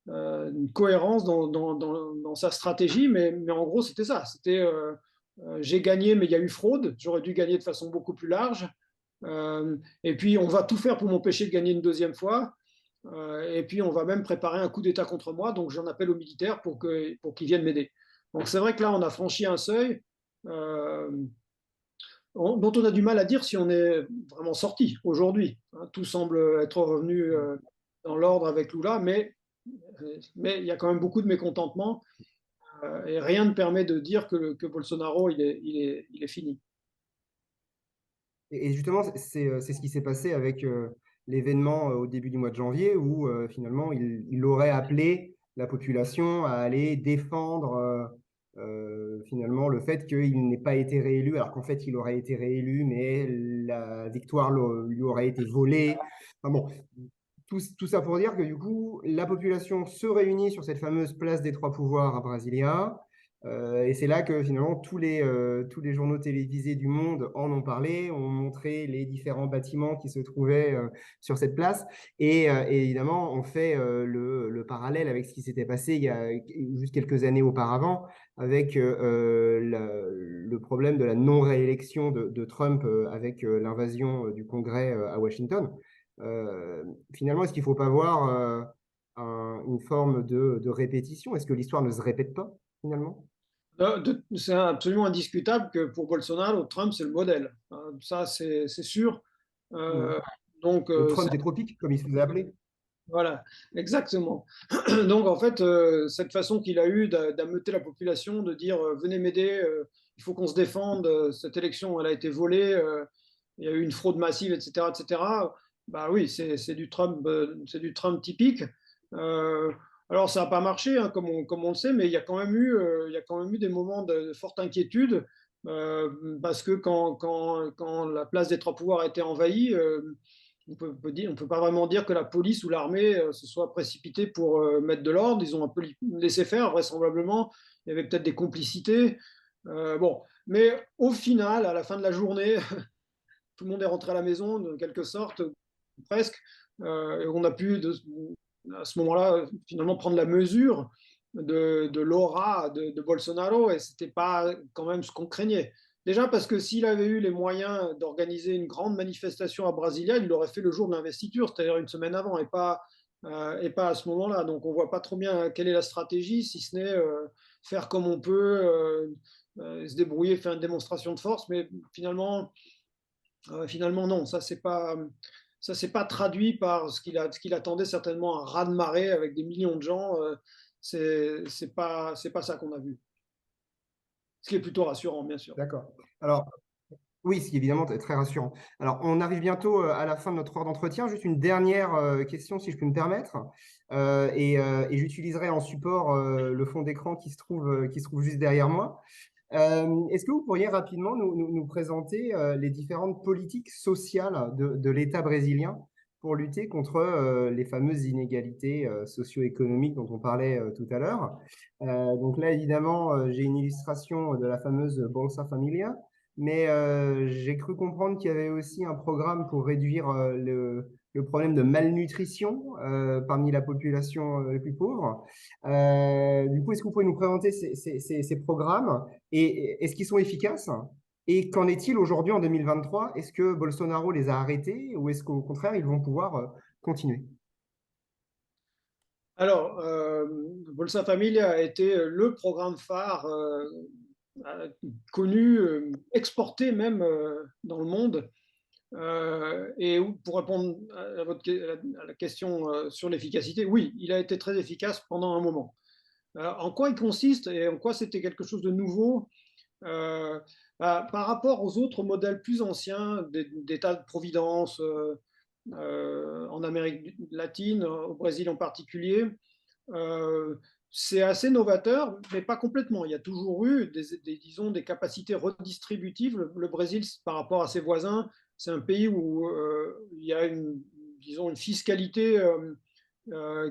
Speaker 2: une cohérence dans sa stratégie, mais en gros, c'était ça. C'était j'ai gagné, mais il y a eu fraude. J'aurais dû gagner de façon beaucoup plus large. Et puis, on va tout faire pour m'empêcher de gagner une deuxième fois. Et puis, on va même préparer un coup d'État contre moi. Donc, j'en appelle aux militaires pour qu'ils viennent m'aider. Donc, c'est vrai que là, on a franchi un seuil dont on a du mal à dire si on est vraiment sorti aujourd'hui. Tout semble être revenu dans l'ordre avec Lula, mais il y a quand même beaucoup de mécontentement et rien ne permet de dire que Bolsonaro, il est fini.
Speaker 3: Et justement, c'est ce qui s'est passé avec l'événement au début du mois de janvier où finalement il aurait appelé la population à aller défendre finalement le fait qu'il n'ait pas été réélu, alors qu'en fait il aurait été réélu, mais la victoire lui aurait été volée. Enfin bon, tout ça pour dire que du coup, la population se réunit sur cette fameuse place des trois pouvoirs à Brasilia. Et c'est là que finalement tous les journaux télévisés du monde en ont parlé, ont montré les différents bâtiments qui se trouvaient sur cette place et évidemment on fait le parallèle avec ce qui s'était passé il y a juste quelques années auparavant avec le problème de la non-réélection de Trump avec l'invasion du Congrès à Washington. Finalement, est-ce qu'il ne faut pas voir une forme de répétition? Est-ce que l'histoire ne se répète pas finalement?
Speaker 2: C'est absolument indiscutable que pour Bolsonaro, Trump, c'est le modèle. Ça, c'est sûr.
Speaker 3: Mm.
Speaker 2: Donc,
Speaker 3: Le Trump des tropiques, comme il se faisait appeler.
Speaker 2: voilà, exactement. Donc, en fait, cette façon qu'il a eue d'ameuter la population, de dire venez m'aider, il faut qu'on se défende, cette élection, elle a été volée, il y a eu une fraude massive, etc., etc. Bah oui, c'est du Trump typique. Euh, alors, ça n'a pas marché, hein, comme on le sait, mais il y a quand même eu des moments de forte inquiétude, parce que quand la place des trois pouvoirs a été envahie, on peut pas vraiment dire que la police ou l'armée se soit précipitée pour mettre de l'ordre. Ils ont un peu laissé faire, vraisemblablement. Il y avait peut-être des complicités. Bon, mais au final, à la fin de la journée, tout le monde est rentré à la maison, de quelque sorte, presque. Et on a pu, à ce moment-là, finalement prendre la mesure de l'aura de Bolsonaro, et ce n'était pas quand même ce qu'on craignait. Déjà parce que s'il avait eu les moyens d'organiser une grande manifestation à Brasilia, il l'aurait fait le jour de l'investiture, c'est-à-dire une semaine avant, et pas à ce moment-là. Donc on ne voit pas trop bien quelle est la stratégie, si ce n'est faire comme on peut, se débrouiller, faire une démonstration de force, mais finalement non, ça c'est pas traduit par ce qu'il attendait certainement un raz-de-marée avec des millions de gens. C'est pas ça qu'on a vu. Ce qui est plutôt rassurant, bien sûr.
Speaker 3: D'accord. Alors, oui, ce qui est évidemment très rassurant. Alors, on arrive bientôt à la fin de notre heure d'entretien. Juste une dernière question, si je peux me permettre. Et j'utiliserai en support le fond d'écran qui se trouve juste derrière moi. Est-ce que vous pourriez rapidement nous présenter les différentes politiques sociales de l'État brésilien pour lutter contre les fameuses inégalités socio-économiques dont on parlait tout à l'heure? Donc là, évidemment, j'ai une illustration de la fameuse Bolsa Familia, mais j'ai cru comprendre qu'il y avait aussi un programme pour réduire le problème de malnutrition parmi la population les plus pauvre. Du coup, est-ce que vous pouvez nous présenter ces programmes et est-ce qu'ils sont efficaces? Et qu'en est-il aujourd'hui en 2023? Est-ce que Bolsonaro les a arrêtés ou est-ce qu'au contraire, ils vont pouvoir continuer?
Speaker 2: Alors, Bolsa Familia a été le programme phare connu, exporté même dans le monde. Et pour répondre à la question sur l'efficacité, oui, il a été très efficace pendant un moment. En quoi il consiste et en quoi c'était quelque chose de nouveau? Par rapport aux autres modèles plus anciens d'État-providence en Amérique latine, au Brésil en particulier, c'est assez novateur, mais pas complètement. Il y a toujours eu disons, des capacités redistributives. Le Brésil, par rapport à ses voisins, c'est un pays où il y a disons, une fiscalité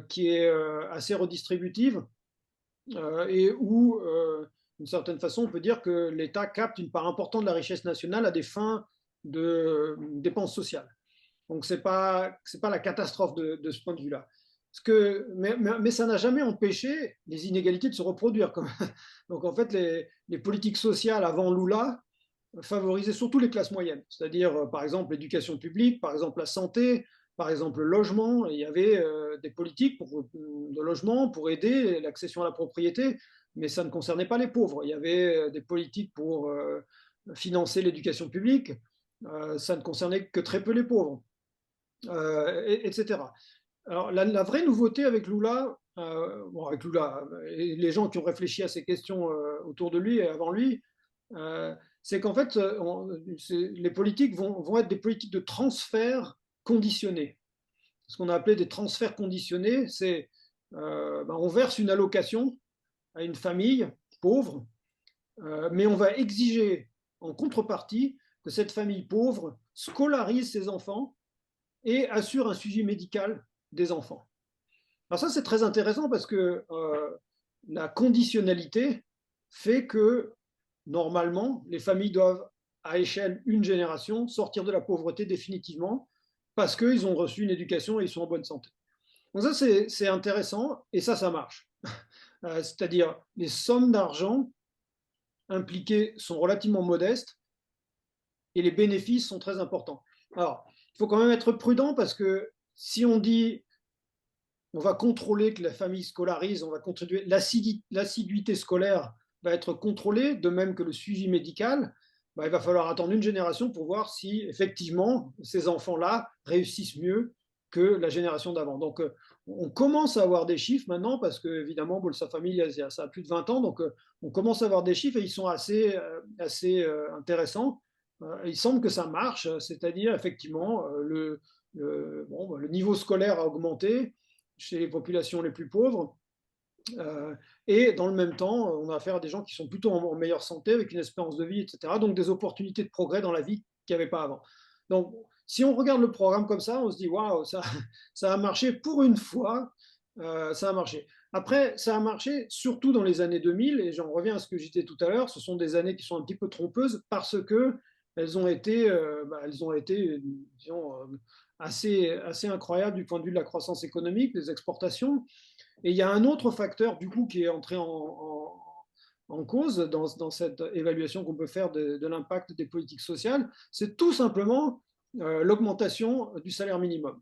Speaker 2: qui est assez redistributive et où, d'une certaine façon, on peut dire que l'État capte une part importante de la richesse nationale à des fins de dépenses sociales. Donc, ce n'est pas la catastrophe de ce point de vue-là. Mais ça n'a jamais empêché les inégalités de se reproduire. Donc, en fait, les politiques sociales avant Lula favorisaient surtout les classes moyennes, c'est-à-dire, par exemple, l'éducation publique, par exemple, la santé, par exemple, le logement. Il y avait des politiques de logement pour aider l'accession à la propriété, mais ça ne concernait pas les pauvres. Il y avait des politiques pour financer l'éducation publique, ça ne concernait que très peu les pauvres, etc. Alors, la vraie nouveauté avec Lula, avec Lula, et les gens qui ont réfléchi à ces questions autour de lui et avant lui, c'est qu'en fait, les politiques vont être des politiques de transfert conditionnés. Ce qu'on a appelé des transferts conditionnés, c'est on verse une allocation à une famille pauvre, mais on va exiger en contrepartie que cette famille pauvre scolarise ses enfants et assure un suivi médical des enfants. Alors ça, c'est très intéressant parce que la conditionnalité, fait que, normalement, les familles doivent, à échelle une génération, sortir de la pauvreté définitivement parce qu'ils ont reçu une éducation et ils sont en bonne santé. Donc ça, c'est intéressant et ça marche. C'est-à-dire, les sommes d'argent impliquées sont relativement modestes et les bénéfices sont très importants. Alors, il faut quand même être prudent parce que si on dit on va contrôler que la famille scolarise, on va contribuer, l'assiduité scolaire va être contrôlée, de même que le suivi médical, il va falloir attendre une génération pour voir si effectivement ces enfants-là réussissent mieux que la génération d'avant. Donc on commence à avoir des chiffres maintenant parce que évidemment Bolsa Famille ça a plus de 20 ans, donc on commence à avoir des chiffres et ils sont assez intéressants. Il semble que ça marche, c'est-à-dire effectivement le niveau scolaire a augmenté chez les populations les plus pauvres. Et dans le même temps, on a affaire à des gens qui sont plutôt en meilleure santé, avec une espérance de vie, etc. Donc des opportunités de progrès dans la vie qu'il n'y avait pas avant. Donc si on regarde le programme comme ça, on se dit waouh, ça a marché pour une fois, ça a marché. Après, ça a marché surtout dans les années 2000, et j'en reviens à ce que je disais tout à l'heure, ce sont des années qui sont un petit peu trompeuses parce que elles ont été disons, assez incroyables du point de vue de la croissance économique, des exportations. Et il y a un autre facteur, du coup, qui est entré en cause dans cette évaluation qu'on peut faire de l'impact des politiques sociales, c'est tout simplement l'augmentation du salaire minimum.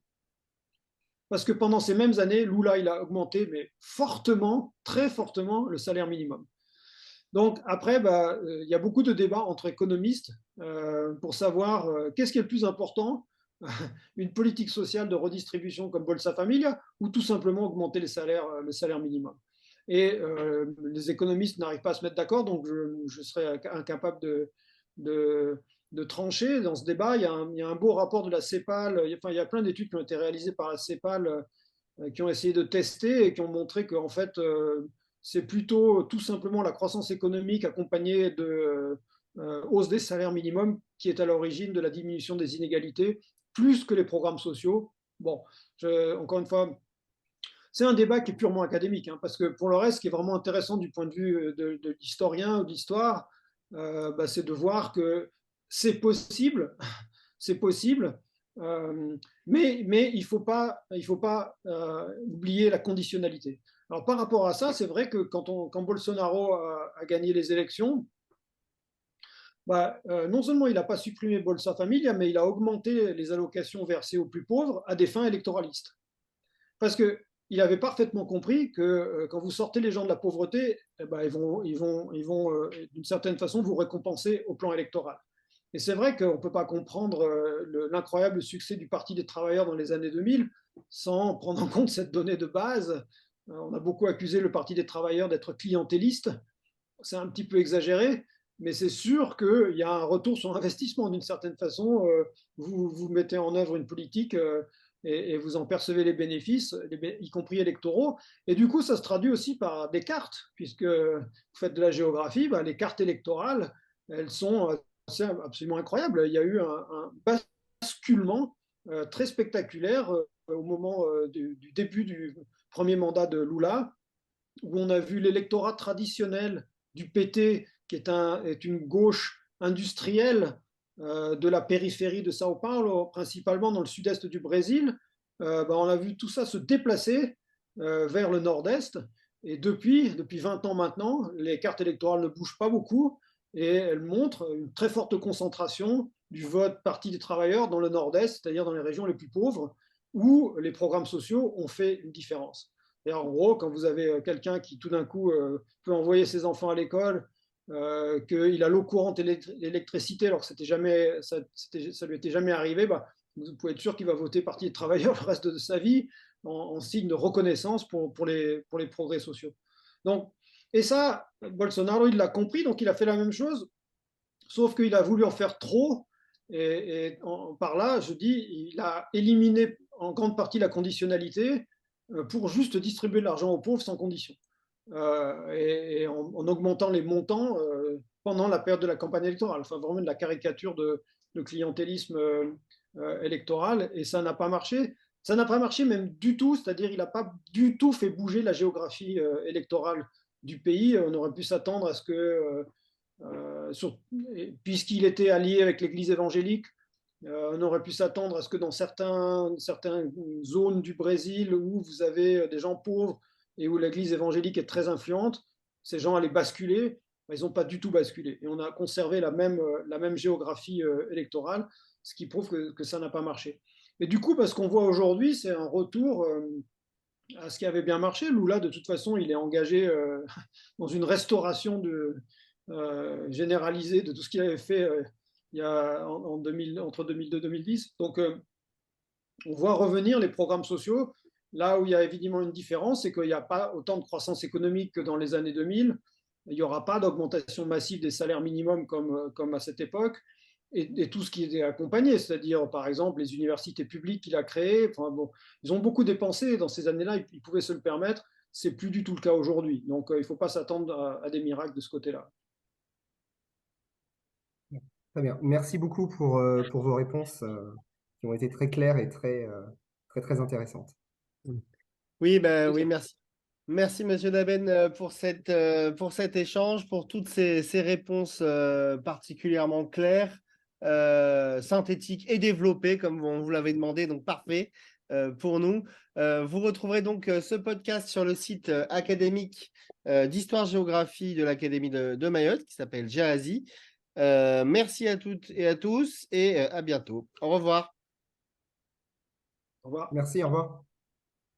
Speaker 2: Parce que pendant ces mêmes années, Lula, il a augmenté, mais fortement, très fortement, le salaire minimum. Donc après, il y a beaucoup de débats entre économistes pour savoir qu'est-ce qui est le plus important, une politique sociale de redistribution comme Bolsa Familia ou tout simplement augmenter le salaire minimum. Et les économistes n'arrivent pas à se mettre d'accord, donc je serais incapable de trancher dans ce débat. Il y a un beau rapport de la CEPAL, il y a plein d'études qui ont été réalisées par la CEPAL qui ont essayé de tester et qui ont montré qu'en fait, c'est plutôt tout simplement la croissance économique accompagnée de hausse des salaires minimums qui est à l'origine de la diminution des inégalités, plus que les programmes sociaux. Bon, encore une fois, c'est un débat qui est purement académique, hein, parce que pour le reste, ce qui est vraiment intéressant du point de vue de l'historien ou de l'histoire, c'est de voir que c'est possible, c'est possible, mais il ne faut pas oublier la conditionnalité. Alors par rapport à ça, c'est vrai que quand Bolsonaro a gagné les élections, non seulement il n'a pas supprimé Bolsa Familia, mais il a augmenté les allocations versées aux plus pauvres à des fins électoralistes. Parce qu'il avait parfaitement compris que quand vous sortez les gens de la pauvreté, ils vont d'une certaine façon vous récompenser au plan électoral. Et c'est vrai qu'on ne peut pas comprendre l'incroyable succès du Parti des travailleurs dans les années 2000 sans prendre en compte cette donnée de base. On a beaucoup accusé le Parti des travailleurs d'être clientéliste. C'est un petit peu exagéré, mais c'est sûr qu'il y a un retour sur investissement d'une certaine façon. Vous mettez en œuvre une politique et vous en percevez les bénéfices, y compris électoraux. Et du coup, ça se traduit aussi par des cartes, puisque vous faites de la géographie, les cartes électorales, elles sont absolument incroyables. Il y a eu un basculement très spectaculaire au moment du début du premier mandat de Lula, où on a vu l'électorat traditionnel du PT, qui est une gauche industrielle de la périphérie de Sao Paulo, principalement dans le sud-est du Brésil. On a vu tout ça se déplacer vers le nord-est. Et depuis 20 ans maintenant, les cartes électorales ne bougent pas beaucoup et elles montrent une très forte concentration du vote Parti des travailleurs dans le nord-est, c'est-à-dire dans les régions les plus pauvres, où les programmes sociaux ont fait une différence. Et en gros, quand vous avez quelqu'un qui tout d'un coup peut envoyer ses enfants à l'école, qu'il a l'eau courante et l'électricité alors que ça lui était jamais arrivé, vous pouvez être sûr qu'il va voter Parti des travailleurs le reste de sa vie en signe de reconnaissance pour les progrès sociaux. Donc, et ça, Bolsonaro, il l'a compris, donc il a fait la même chose, sauf qu'il a voulu en faire trop, et par là, je dis, il a éliminé en grande partie la conditionnalité pour juste distribuer de l'argent aux pauvres sans condition. Et en augmentant les montants pendant la période de la campagne électorale. Enfin, vraiment de la caricature de clientélisme électoral, et ça n'a pas marché. Ça n'a pas marché même du tout, c'est-à-dire il n'a pas du tout fait bouger la géographie électorale du pays. On aurait pu s'attendre à ce que, puisqu'il était allié avec l'Église évangélique, on aurait pu s'attendre à ce que dans certaines zones du Brésil où vous avez des gens pauvres et où l'Église évangélique est très influente, ces gens allaient basculer. Ils n'ont pas du tout basculé. Et on a conservé la même géographie électorale, ce qui prouve que ça n'a pas marché. Et du coup, ce qu'on voit aujourd'hui, c'est un retour à ce qui avait bien marché. Lula, de toute façon, il est engagé dans une restauration généralisée de tout ce qu'il avait fait il y a, en 2000, entre 2002 et 2010. Donc, on voit revenir les programmes sociaux. Là où il y a évidemment une différence, c'est qu'il n'y a pas autant de croissance économique que dans les années 2000. Il n'y aura pas d'augmentation massive des salaires minimums comme à cette époque. Et tout ce qui est accompagné, c'est-à-dire par exemple les universités publiques qu'il a créées. Enfin, bon, ils ont beaucoup dépensé dans ces années-là, ils pouvaient se le permettre. C'est plus du tout le cas aujourd'hui. Donc il ne faut pas s'attendre à des miracles de ce côté-là.
Speaker 3: Très bien. Merci beaucoup pour vos réponses qui ont été très claires et très intéressantes.
Speaker 1: Oui, ben, oui, merci. Merci, Monsieur Daben, pour cet échange, pour toutes ces réponses particulièrement claires, synthétiques et développées, comme on vous l'avait demandé, donc parfait pour nous. Vous retrouverez donc ce podcast sur le site académique d'histoire-géographie de l'Académie de Mayotte, qui s'appelle Jahazi. Merci à toutes et à tous, et à bientôt. Au revoir.
Speaker 2: Au revoir.
Speaker 3: Merci, au revoir.